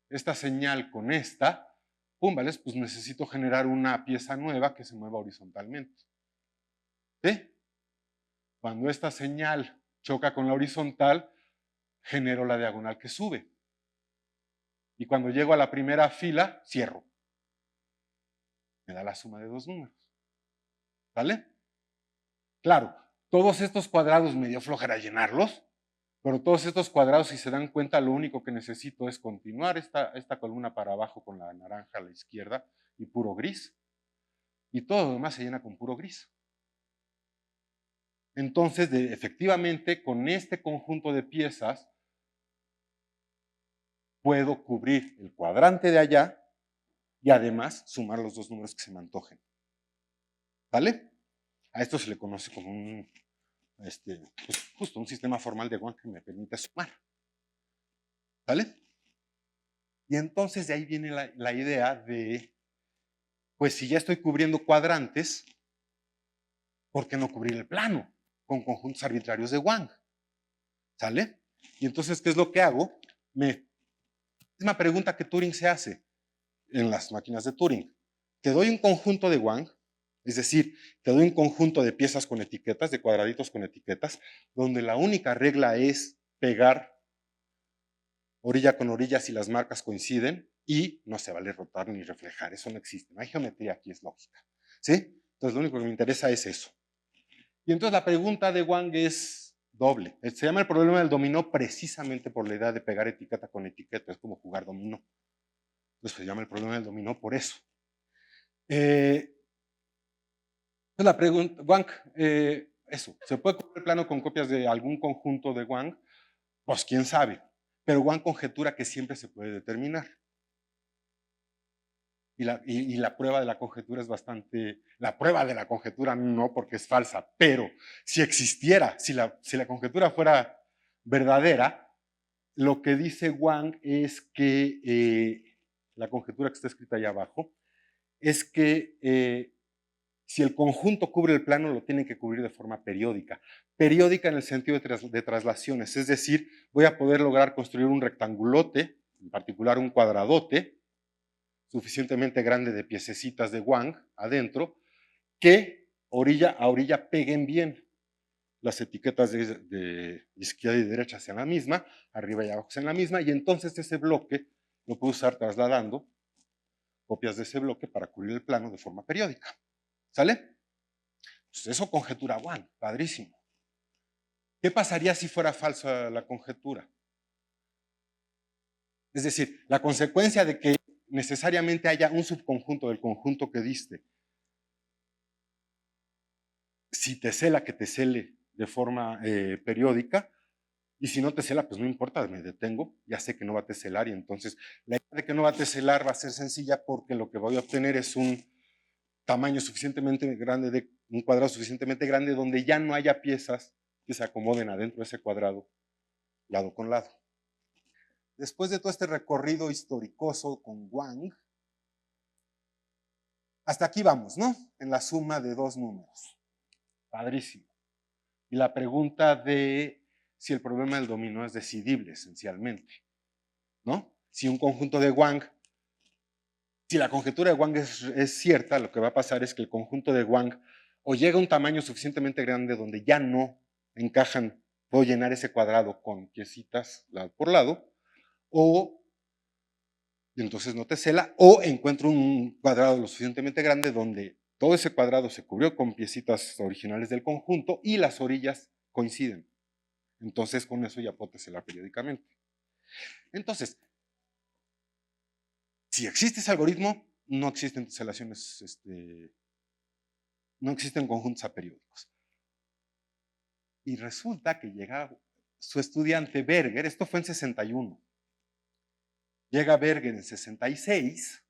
esta señal con esta, pum, ¿vale? Pues necesito generar una pieza nueva que se mueva horizontalmente. ¿Sí? Cuando esta señal choca con la horizontal, genero la diagonal que sube. Y cuando llego a la primera fila, cierro. Me da la suma de dos números. ¿Sale? Claro, todos estos cuadrados me dio flojera llenarlos, pero todos estos cuadrados, si se dan cuenta, lo único que necesito es continuar esta columna para abajo con la naranja a la izquierda y puro gris. Y todo lo demás se llena con puro gris. Entonces, efectivamente, con este conjunto de piezas, puedo cubrir el cuadrante de allá y además sumar los dos números que se me antojen. ¿Vale? A esto se le conoce como un, pues justo un sistema formal de Wang que me permite sumar. ¿Vale? Y entonces de ahí viene la idea de, pues si ya estoy cubriendo cuadrantes, ¿por qué no cubrir el plano con conjuntos arbitrarios de Wang? ¿Sale? Y entonces, ¿qué es lo que hago? Misma pregunta que Turing se hace en las máquinas de Turing. Te doy un conjunto de Wang, es decir, te doy un conjunto de piezas con etiquetas, de cuadraditos con etiquetas, donde la única regla es pegar orilla con orilla si las marcas coinciden y no se vale rotar ni reflejar, eso no existe, no hay geometría aquí, es lógica. ¿Sí? Entonces lo único que me interesa es eso. Y entonces la pregunta de Wang es doble. Se llama el problema del dominó precisamente por la idea de pegar etiqueta con etiqueta, es como jugar dominó. Entonces se llama el problema del dominó por eso. La pregunta, Wang, eso, ¿se puede cubrir el plano con copias de algún conjunto de Wang? Pues quién sabe, pero Wang conjetura que siempre se puede determinar. Y la prueba de la conjetura es bastante, la prueba de la conjetura no porque es falsa, pero si existiera, si la conjetura fuera verdadera, lo que dice Wang es que, la conjetura que está escrita allá abajo, es que si el conjunto cubre el plano, lo tienen que cubrir de forma periódica. Periódica en el sentido de traslaciones, es decir, voy a poder lograr construir un rectangulote, en particular un cuadradote, suficientemente grande de piececitas de Wang adentro, que orilla a orilla peguen bien. Las etiquetas de izquierda y derecha sean la misma, arriba y abajo sean la misma, y entonces ese bloque lo puedo usar trasladando copias de ese bloque para cubrir el plano de forma periódica. ¿Sale? Pues eso conjetura Wang, padrísimo. ¿Qué pasaría si fuera falsa la conjetura? Es decir, la consecuencia de que necesariamente haya un subconjunto del conjunto que diste, si te cela, que te cele de forma periódica, y si no te cela, pues no importa, me detengo, ya sé que no va a teselar, y entonces la idea de que no va a teselar va a ser sencilla porque lo que voy a obtener es un tamaño suficientemente grande, un cuadrado suficientemente grande donde ya no haya piezas que se acomoden adentro de ese cuadrado, lado con lado. Después de todo este recorrido historicoso con Wang, hasta aquí vamos, ¿no? En la suma de dos números. Padrísimo. Y la pregunta de si el problema del dominó es decidible, esencialmente, ¿no? Si un conjunto de Wang, si la conjetura de Wang es cierta, lo que va a pasar es que el conjunto de Wang o llega a un tamaño suficientemente grande donde ya no encajan, puedo llenar ese cuadrado con piecitas lado por lado, o entonces no tesela, o encuentro un cuadrado lo suficientemente grande donde todo ese cuadrado se cubrió con piecitas originales del conjunto y las orillas coinciden. Entonces con eso ya puedo teselar periódicamente. Entonces, si existe ese algoritmo, no existen teselaciones, no existen conjuntos aperiódicos. Y resulta que llega su estudiante Berger, esto fue en 61, llega Berger en 66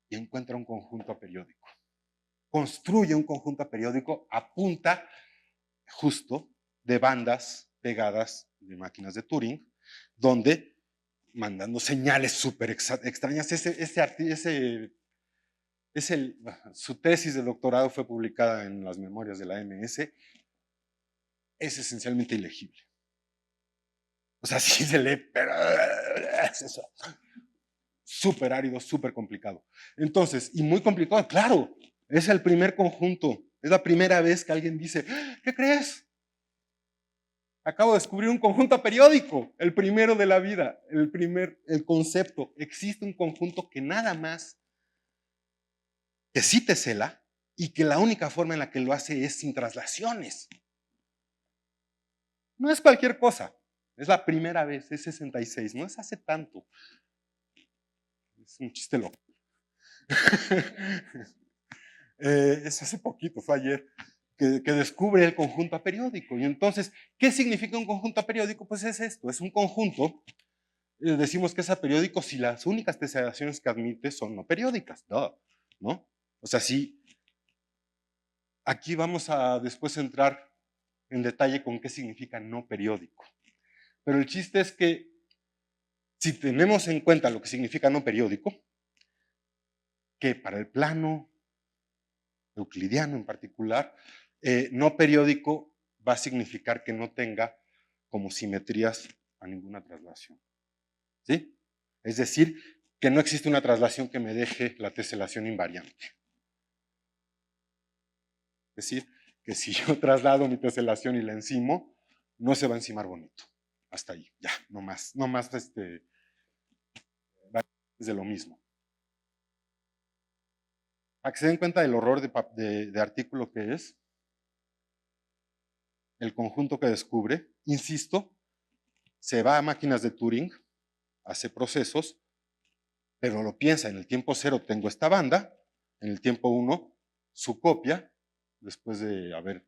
y encuentra un conjunto aperiódico. Construye un conjunto aperiódico a punta justo de bandas pegadas de máquinas de Turing, donde mandando señales súper extrañas, su tesis de doctorado fue publicada en las memorias de la MS, es esencialmente ilegible. O sea, sí se lee, pero es eso. Súper árido, súper complicado. Entonces, y muy complicado, claro, es el primer conjunto, es la primera vez que alguien dice, ¿qué crees? Acabo de descubrir un conjunto periódico, el primero de la vida, el concepto. Existe un conjunto que nada más que sí tesela y que la única forma en la que lo hace es sin traslaciones. No es cualquier cosa, es la primera vez, es 66, no es hace tanto. Es un chiste loco. Es hace poquito, fue ayer, que descubre el conjunto aperiódico. Y entonces, ¿qué significa un conjunto aperiódico? Pues es esto, es un conjunto. Decimos que es aperiódico si las únicas teselaciones que admite son no periódicas, ¿no? O sea, sí, aquí vamos a después entrar en detalle con qué significa no periódico. Pero el chiste es que si tenemos en cuenta lo que significa no periódico, que para el plano euclidiano en particular, no periódico va a significar que no tenga como simetrías a ninguna traslación. ¿Sí? Es decir, que no existe una traslación que me deje la teselación invariante. Es decir, que si yo traslado mi teselación y la encimo, no se va a encimar bonito. Hasta ahí, ya, no más es de lo mismo. Para que se den cuenta del horror de artículo que es, el conjunto que descubre, insisto, se va a máquinas de Turing, hace procesos, pero lo piensa, en el tiempo 0 tengo esta banda, en el tiempo 1 su copia, después de haber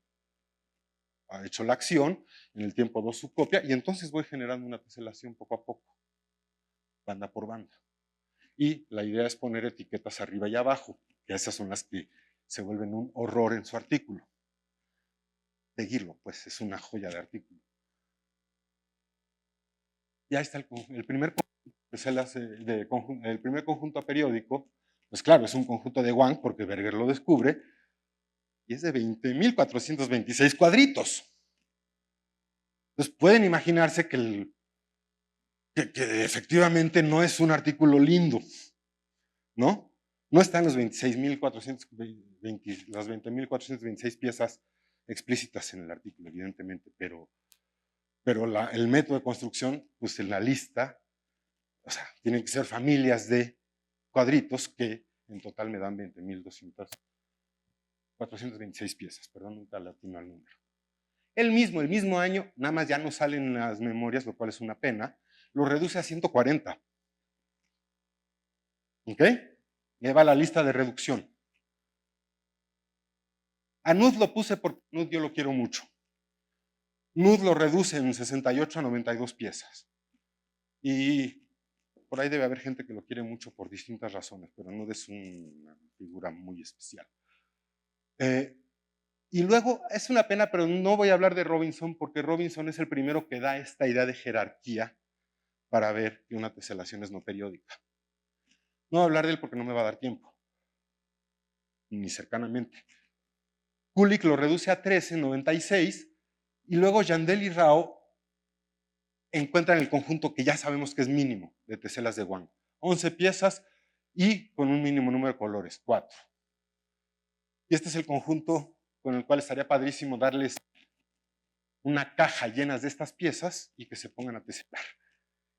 hecho la acción, en el tiempo 2 su copia, y entonces voy generando una teselación poco a poco, banda por banda. Y la idea es poner etiquetas arriba y abajo, que esas son las que se vuelven un horror en su artículo. Seguirlo, pues es una joya de artículo. Ya está el primer el primer conjunto aperiódico, pues claro, es un conjunto de Wang, porque Berger lo descubre, y es de 20.426 cuadritos. Entonces pueden imaginarse que efectivamente no es un artículo lindo, ¿no? No están los 20.426 piezas explícitas en el artículo, evidentemente, pero el método de construcción, pues en la lista, o sea, tienen que ser familias de cuadritos que en total me dan 20.426 piezas, perdón, nunca latino al número. El mismo año, nada más ya no salen las memorias, lo cual es una pena, lo reduce a 140. ¿Ok? Lleva la lista de reducción. A Nud lo puse porque Nud yo lo quiero mucho. Nud lo reduce en 68 a 92 piezas. Y por ahí debe haber gente que lo quiere mucho por distintas razones, pero Nud es una figura muy especial. Y luego, es una pena, pero no voy a hablar de Robinson, porque Robinson es el primero que da esta idea de jerarquía para ver que una teselación es no periódica. No voy a hablar de él porque no me va a dar tiempo, ni cercanamente. Kulik lo reduce a 13, 96, y luego Yandel y Rao encuentran el conjunto que ya sabemos que es mínimo de teselas de Wang. 11 piezas y con un mínimo número de colores, 4. Y este es el conjunto con el cual estaría padrísimo darles una caja llena de estas piezas y que se pongan a teselar.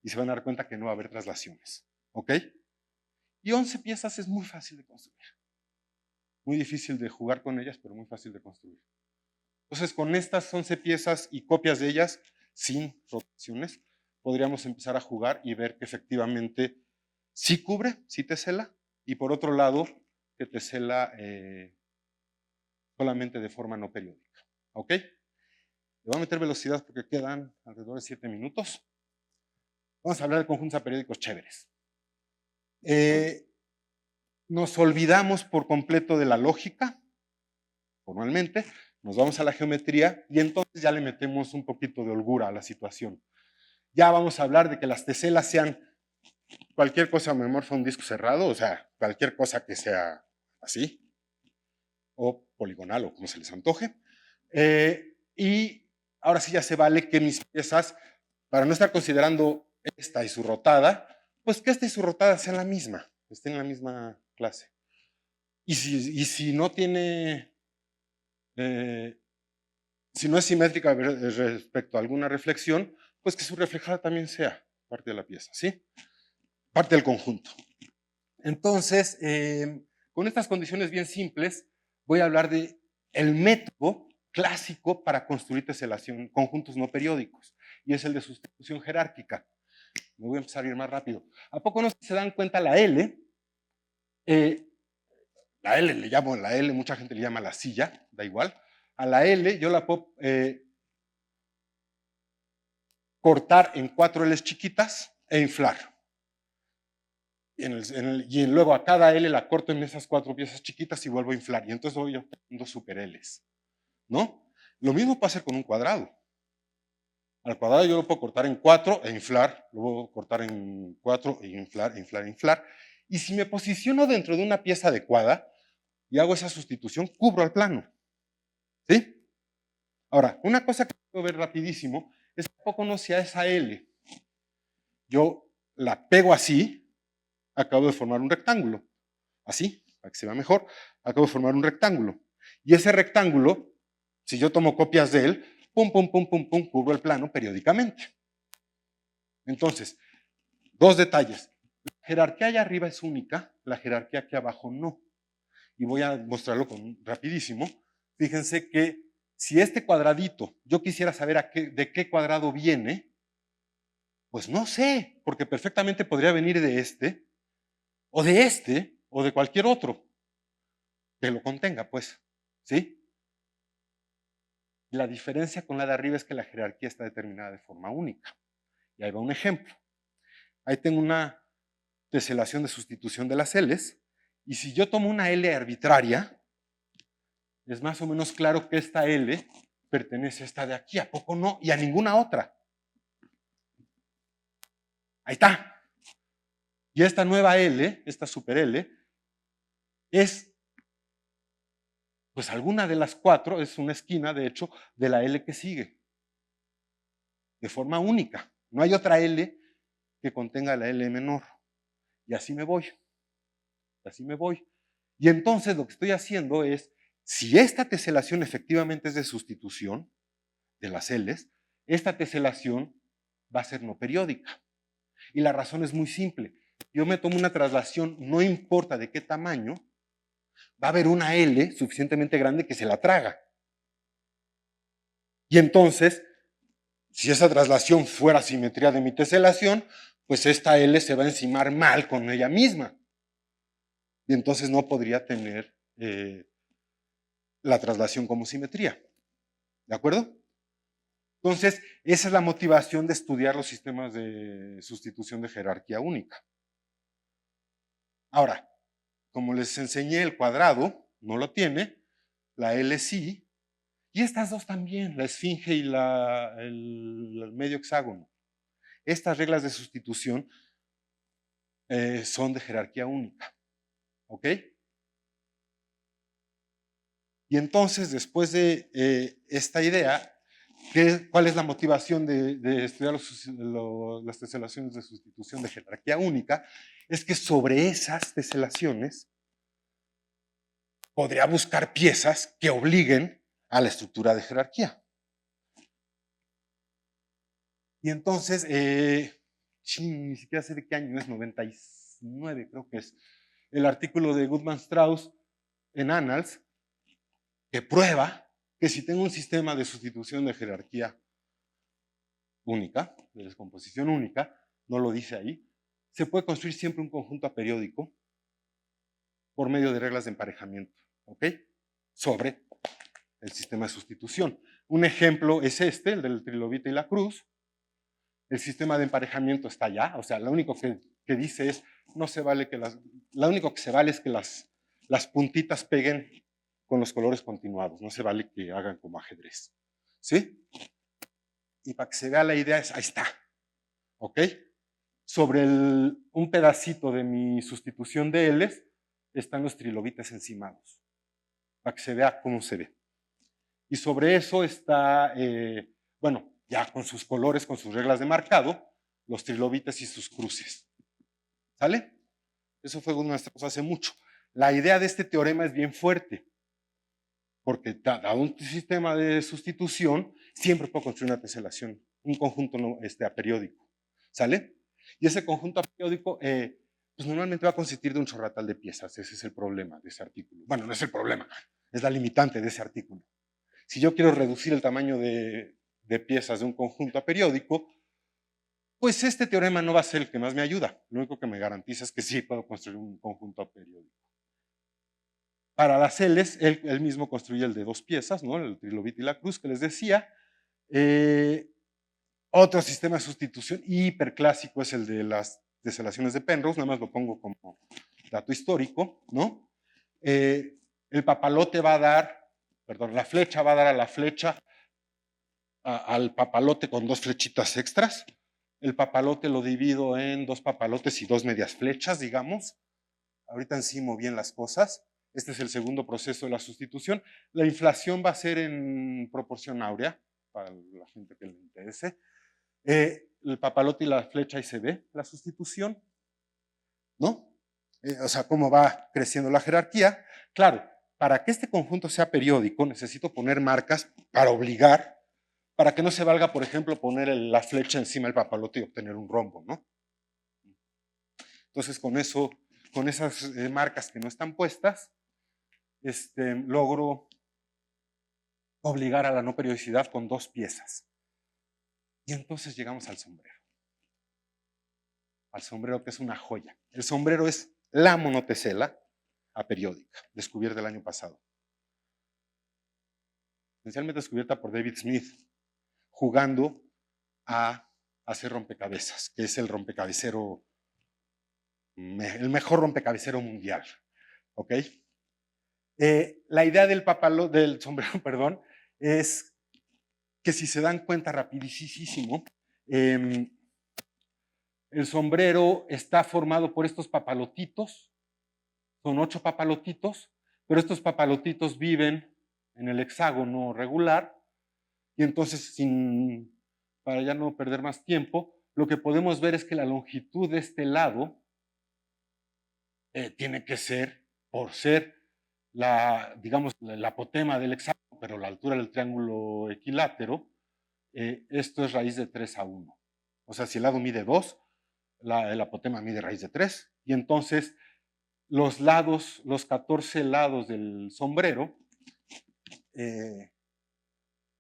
Y se van a dar cuenta que no va a haber traslaciones. ¿Ok? Y 11 piezas es muy fácil de construir. Muy difícil de jugar con ellas, pero muy fácil de construir. Entonces, con estas 11 piezas y copias de ellas, sin rotaciones, podríamos empezar a jugar y ver que efectivamente sí cubre, sí tesela, y por otro lado, que tesela solamente de forma no periódica. ¿Ok? Le voy a meter velocidad porque quedan alrededor de 7 minutos. Vamos a hablar de conjuntos aperiódicos chéveres. Nos olvidamos por completo de la lógica, formalmente, nos vamos a la geometría y entonces ya le metemos un poquito de holgura a la situación. Ya vamos a hablar de que las teselas sean cualquier cosa homomorfa a un disco cerrado, o sea, cualquier cosa que sea así, o poligonal, o como se les antoje. Y ahora sí ya se vale que mis piezas, para no estar considerando esta y su rotada, pues que esta y su rotada sean la misma, estén en la misma clase. Y si no tiene, si no es simétrica respecto a alguna reflexión, pues que su reflejada también sea parte de la pieza, ¿sí? Parte del conjunto. Entonces, Con estas condiciones bien simples, voy a hablar de el método clásico para construir teselación, conjuntos no periódicos, y es el de sustitución jerárquica. Me voy a empezar a ir más rápido. ¿A poco no se dan cuenta la L? La L le llamo la L, mucha gente le llama la silla, da igual. A la L yo la puedo cortar en 4 L's chiquitas e inflar. Y luego a cada L la corto en esas 4 piezas chiquitas y vuelvo a inflar. Y entonces voy obteniendo super L's, ¿no? Lo mismo puede hacer con un cuadrado. Al cuadrado yo lo puedo cortar en 4 e inflar, lo puedo cortar en 4 e inflar, inflar, inflar. Y si me posiciono dentro de una pieza adecuada y hago esa sustitución, cubro al plano. ¿Sí? Ahora, una cosa que puedo ver rapidísimo es que poco no sea esa L. Yo la pego así, acabo de formar un rectángulo. Así, para que se vea mejor, acabo de formar un rectángulo. Y ese rectángulo, si yo tomo copias de él, pum, pum, pum, pum, pum, cubro el plano periódicamente. Entonces, 2 detalles. La jerarquía allá arriba es única, la jerarquía aquí abajo no. Y voy a mostrarlo rapidísimo. Fíjense que si este cuadradito, yo quisiera saber de qué cuadrado viene, pues no sé, porque perfectamente podría venir de este, o de cualquier otro que lo contenga, pues, ¿sí? La diferencia con la de arriba es que la jerarquía está determinada de forma única. Y ahí va un ejemplo. Ahí tengo una teselación de sustitución de las L's, y si yo tomo una L arbitraria, es más o menos claro que esta L pertenece a esta de aquí, ¿a poco no? Y a ninguna otra. Ahí está. Y esta nueva L, esta super L, es, pues alguna de las 4, es una esquina, de hecho, de la L que sigue. De forma única. No hay otra L que contenga la L menor. Y así me voy. Así me voy. Y entonces lo que estoy haciendo es, si esta teselación efectivamente es de sustitución de las L's, esta teselación va a ser no periódica. Y la razón es muy simple. Yo me tomo una traslación, no importa de qué tamaño, va a haber una L suficientemente grande que se la traga. Y entonces, si esa traslación fuera simetría de mi teselación, pues esta L se va a encimar mal con ella misma. Y entonces no podría tener la traslación como simetría. ¿De acuerdo? Entonces, esa es la motivación de estudiar los sistemas de sustitución de jerarquía única. Ahora, como les enseñé, el cuadrado no lo tiene, la L sí, y estas dos también, la esfinge y el medio hexágono. Estas reglas de sustitución son de jerarquía única. ¿Ok? Y entonces, después de esta idea, ¿cuál es la motivación de estudiar las teselaciones de sustitución de jerarquía única? Es que sobre esas teselaciones podría buscar piezas que obliguen a la estructura de jerarquía. Y entonces, ni siquiera sé de qué año es, 99 creo que es, el artículo de Goodman Strauss en Annals, que prueba que si tengo un sistema de sustitución de jerarquía única, de descomposición única, no lo dice ahí, se puede construir siempre un conjunto aperiódico por medio de reglas de emparejamiento, ¿ok? Sobre el sistema de sustitución. Un ejemplo es este, el del trilobita y la cruz. El sistema de emparejamiento está allá, o sea, lo único que dice es, no se vale que lo único que se vale es que las puntitas peguen con los colores continuados, no se vale que hagan como ajedrez, ¿sí? Y para que se vea la idea, ahí está, ¿ok? Sobre un pedacito de mi sustitución de L's están los trilobites encimados, para que se vea cómo se ve. Y sobre eso está, bueno, ya con sus colores, con sus reglas de marcado, los trilobites y sus cruces. ¿Sale? Eso fue una cosa hace mucho. La idea de este teorema es bien fuerte, porque dado un sistema de sustitución, siempre puedo construir una teselación, un conjunto aperiódico. ¿Sale? Y ese conjunto aperiódico pues normalmente va a consistir de un chorratal de piezas. Ese es el problema de ese artículo. Bueno, no es el problema, es la limitante de ese artículo. Si yo quiero reducir el tamaño de piezas de un conjunto aperiódico, pues este teorema no va a ser el que más me ayuda. Lo único que me garantiza es que sí puedo construir un conjunto aperiódico. Para las L's, él mismo construye el de 2 piezas, ¿no? El trilobit y la cruz que les decía. Otro sistema de sustitución hiperclásico es el de las teselaciones de Penrose, nada más lo pongo como dato histórico, ¿no? El papalote va a dar, perdón, la flecha va a dar a la flecha al papalote con 2 flechitas extras. El papalote lo divido en 2 papalotes y 2 medias flechas, digamos. Ahorita encimo bien las cosas. Este es el segundo proceso de la sustitución. La inflación va a ser en proporción áurea, para la gente que le interese. El papalote y la flecha, ahí se ve la sustitución, ¿no? O sea, cómo va creciendo la jerarquía. Claro, para que este conjunto sea periódico, necesito poner marcas para obligar, para que no se valga, por ejemplo, poner la flecha encima del papalote y obtener un rombo, ¿no? Entonces, con eso, con esas marcas que no están puestas, logro obligar a la no periodicidad con 2 piezas. Y entonces llegamos al sombrero. Al sombrero, que es una joya. El sombrero es la monotesela aperiódica, descubierta el año pasado. Esencialmente descubierta por David Smith, jugando a hacer rompecabezas, que es el rompecabecero, el mejor rompecabecero mundial. ¿Ok? La idea del sombrero, perdón, es que si se dan cuenta rapidísimo, el sombrero está formado por estos papalotitos, son 8 papalotitos, pero estos papalotitos viven en el hexágono regular, y entonces, para ya no perder más tiempo, lo que podemos ver es que la longitud de este lado tiene que ser, por ser digamos, la apotema del hexágono, pero la altura del triángulo equilátero, esto es raíz de 3 a 1. O sea, si el lado mide 2, el apotema mide raíz de 3, y entonces los 14 lados del sombrero,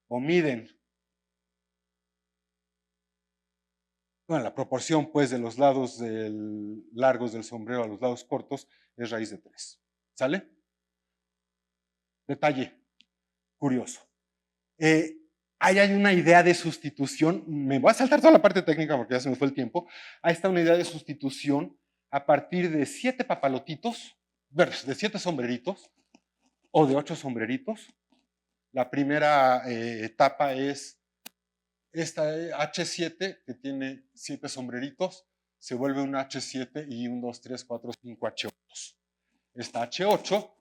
o miden, bueno, la proporción pues de los lados largos del sombrero a los lados cortos es raíz de 3. ¿Sale? Detalle curioso. Ahí hay una idea de sustitución, me voy a saltar toda la parte técnica porque ya se me fue el tiempo. Ahí está una idea de sustitución a partir de 7 papalotitos, de 7 sombreritos o de 8 sombreritos. La primera etapa es esta H7, que tiene 7 sombreritos, se vuelve un H7 y un 2, 3, 4, 5 H8. Esta H8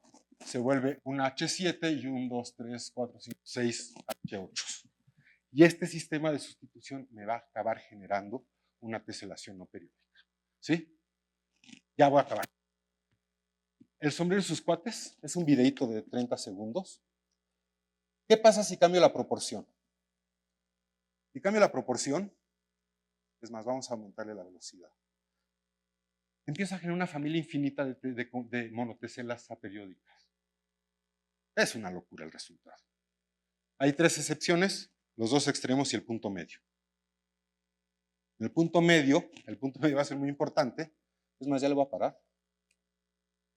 se vuelve un H7 y un 2, 3, 4, 5, 6 H8. Y este sistema de sustitución me va a acabar generando una teselación no periódica. ¿Sí? Ya voy a acabar. El sombrero y sus cuates es un videíto de 30 segundos. ¿Qué pasa si cambio la proporción? Si cambio la proporción, es más, vamos a aumentarle la velocidad. Empieza a generar una familia infinita de monoteselas aperiódicas. Es una locura el resultado. Hay 3 excepciones, los 2 extremos y el punto medio. El punto medio va a ser muy importante. Es más, ya le voy a parar.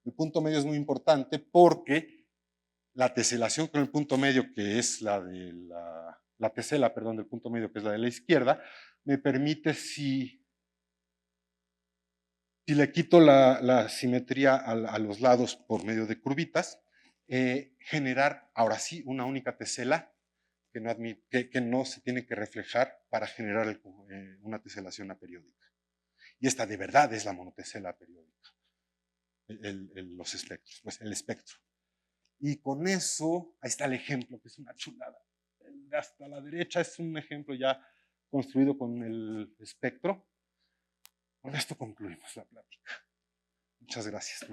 El punto medio es muy importante porque la teselación con el punto medio, que es la tesela, perdón, del punto medio, que es la de la izquierda, me permite, si le quito la simetría a los lados por medio de curvitas, generar ahora sí una única tesela que no se tiene que reflejar para generar una teselación aperiódica. Y esta de verdad es la monotesela aperiódica, los espectros, pues el espectro. Y con eso, ahí está el ejemplo, que es una chulada. Hasta la derecha es un ejemplo ya construido con el espectro. Con esto concluimos la plática. Muchas gracias.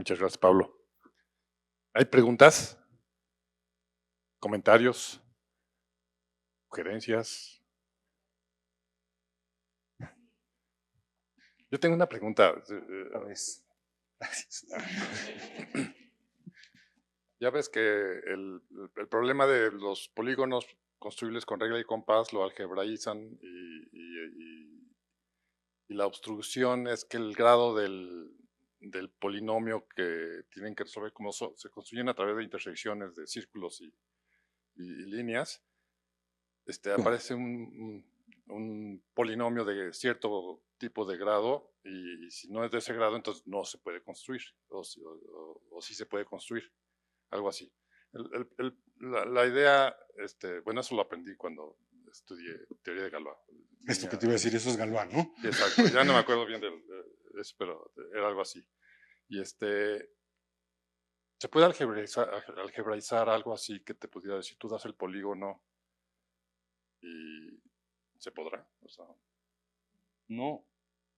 Muchas gracias, Pablo. ¿Hay preguntas? ¿Comentarios? ¿Sugerencias? Yo tengo una pregunta. Gracias. Ya ves que el problema de los polígonos construibles con regla y compás lo algebraizan y la obstrucción es que el grado del polinomio que tienen que resolver, como se construyen a través de intersecciones de círculos y líneas, aparece un polinomio de cierto tipo de grado y si no es de ese grado, entonces no se puede construir o sí se puede construir, algo así. La idea, bueno, eso lo aprendí cuando estudié teoría de Galois. Esto que te iba a decir, eso es Galois, ¿no? Sí, exacto, ya no me acuerdo bien de eso, pero era algo así. Y ¿se puede algebraizar algo así que te pudiera decir, tú das el polígono y se podrá? O sea, no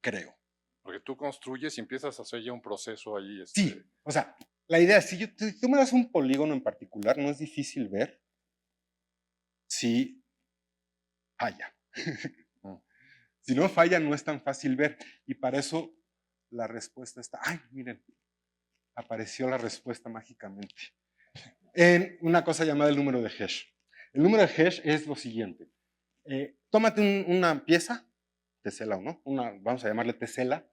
creo. Porque tú construyes y empiezas a hacer ya un proceso ahí. Sí, o sea, la idea es, si tú me das un polígono en particular, no es difícil ver si falla. Si no falla, no es tan fácil ver. Y para eso la respuesta está, ay, miren, apareció la respuesta mágicamente. En una cosa llamada el número de Hesh. El número de Hesh es lo siguiente. Tómate una pieza, tesela o no, vamos a llamarle tesela,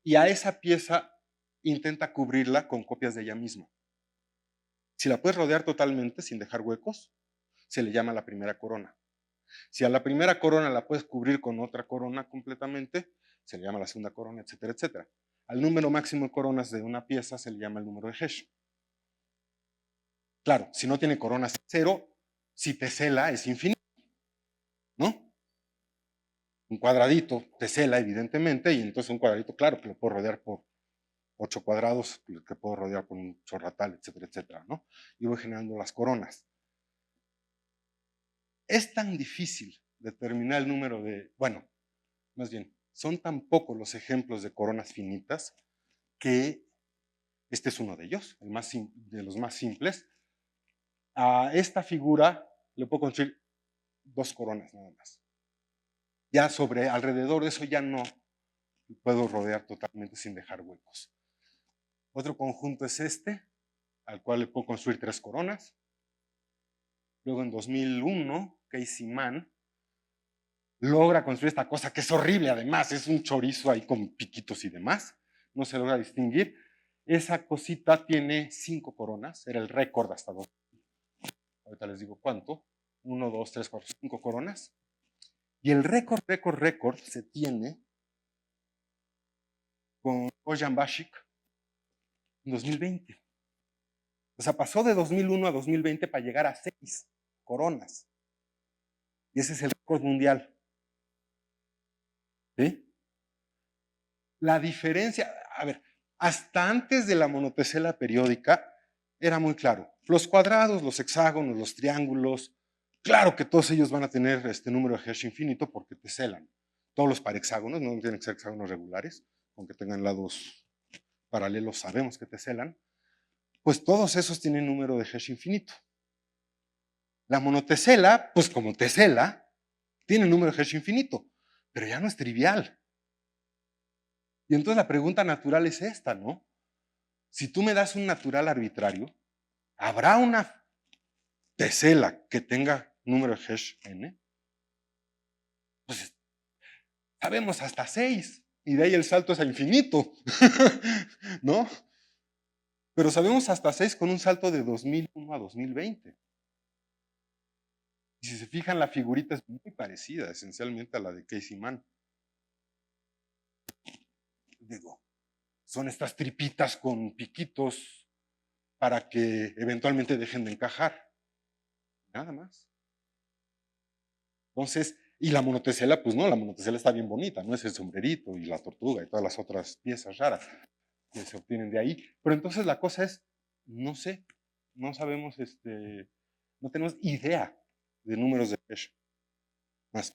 y a esa pieza intenta cubrirla con copias de ella misma. Si la puedes rodear totalmente sin dejar huecos, se le llama la primera corona. Si a la primera corona la puedes cubrir con otra corona completamente, se le llama la segunda corona, etcétera, etcétera. Al número máximo de coronas de una pieza se le llama el número de Hesh. Claro, si no tiene coronas, 0, si tesela es infinito, ¿no? Un cuadradito tesela, evidentemente, y entonces un cuadradito, claro, que lo puedo rodear por 8 cuadrados, que puedo rodear por un chorratal, etcétera, etcétera, ¿no? Y voy generando las coronas. Es tan difícil determinar el número de, bueno, más bien, son tan pocos los ejemplos de coronas finitas que este es uno de ellos, de los más simples. A esta figura le puedo construir 2 coronas nada más. Ya alrededor de eso ya no puedo rodear totalmente sin dejar huecos. Otro conjunto es este, al cual le puedo construir 3 coronas. Luego en 2001, Casey Mann logra construir esta cosa que es horrible, además, es un chorizo ahí con piquitos y demás, no se logra distinguir. Esa cosita tiene 5 coronas, era el récord hasta 2. Ahorita les digo cuánto, 1, 2, 3, 4, 5 coronas. Y el récord se tiene con Bojan Basic en 2020. O sea, pasó de 2001 a 2020 para llegar a 6 coronas. Y ese es el récord mundial. ¿Sí? La diferencia, a ver, hasta antes de la monotesela periódica era muy claro. Los cuadrados, los hexágonos, los triángulos, claro que todos ellos van a tener este número de Hertz infinito porque teselan. Todos los parhexágonos, no tienen que ser hexágonos regulares, aunque tengan lados paralelos, sabemos que teselan. Pues todos esos tienen número de Hertz infinito. La monotesela, pues como tesela, tiene número de Hertz infinito, pero ya no es trivial. Y entonces la pregunta natural es esta, ¿no? Si tú me das un natural arbitrario, ¿habrá una tesela que tenga número de Hertz n? Pues sabemos hasta 6, y de ahí el salto es a infinito, ¿no? Pero sabemos hasta 6 con un salto de 2001 a 2020. Y si se fijan, la figurita es muy parecida esencialmente a la de Casey Mann. Digo, son estas tripitas con piquitos para que eventualmente dejen de encajar. Nada más. Entonces, y la monotesela, pues no, la monotesela está bien bonita, no es el sombrerito y la tortuga y todas las otras piezas raras que se obtienen de ahí. Pero entonces la cosa es, no sé, no sabemos, no tenemos idea de números de Hertz. Más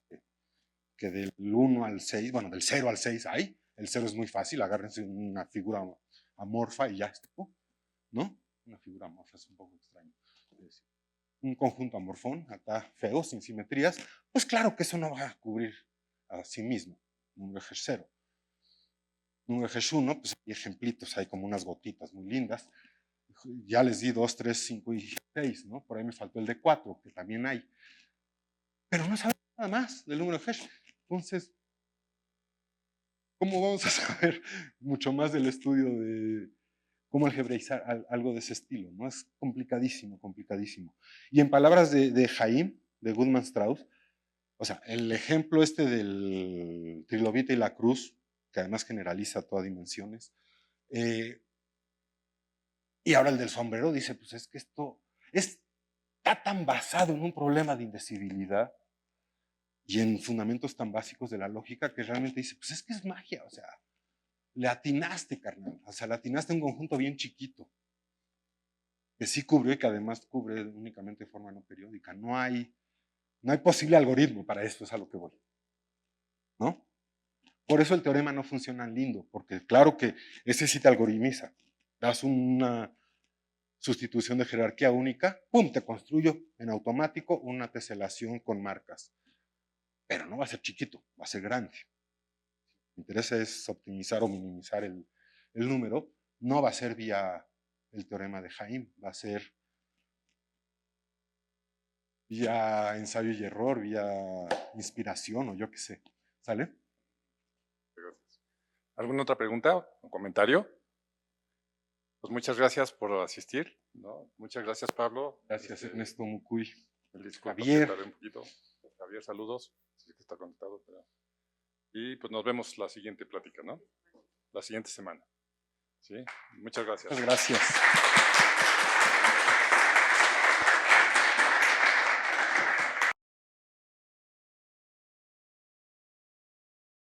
que del 1 al 6, bueno, del 0 al 6 hay. El 0 es muy fácil, agárrense una figura amorfa y ya estuvo, ¿no? Una figura amorfa es un poco extraño. Un conjunto amorfón, acá feo, sin simetrías, pues claro que eso no va a cubrir a sí mismo. Número Hesh 0. Número Hesh 1, pues hay ejemplitos, hay como unas gotitas muy lindas. Ya les di 2, 3, 5 y 6, ¿no? Por ahí me faltó el de 4, que también hay. Pero no sabemos nada más del número Hesh. Entonces, ¿cómo vamos a saber mucho más del estudio de cómo algebraizar algo de ese estilo? ¿No? Es complicadísimo, complicadísimo. Y en palabras de Jaime, de Goodman Strauss, o sea, el ejemplo este del trilobita y la cruz, que además generaliza a todas dimensiones, y ahora el del sombrero dice, pues es que esto está tan basado en un problema de indecibilidad y en fundamentos tan básicos de la lógica que realmente dice, pues es que es magia, o sea, le atinaste, carnal, o sea, le atinaste a un conjunto bien chiquito, que sí cubrió y que además cubre únicamente de forma no periódica. No hay posible algoritmo para esto, es a lo que voy, ¿no? Por eso el teorema no funciona lindo, porque claro que ese sí te algoritmiza. Das una sustitución de jerarquía única, ¡pum!, te construyo en automático una teselación con marcas. Pero no va a ser chiquito, va a ser grande. Mi interés es optimizar o minimizar el número. No va a ser vía el teorema de Jaime, va a ser vía ensayo y error, vía inspiración o yo qué sé. ¿Sale? Gracias. ¿Alguna otra pregunta o comentario? Pues muchas gracias por asistir, ¿no? Muchas gracias, Pablo. Gracias, Ernesto Mucuy. Javier. Un poquito. Javier, saludos. Sí que está conectado. Pero... Y pues nos vemos la siguiente plática, ¿no? La siguiente semana. ¿Sí? Muchas gracias. Muchas gracias.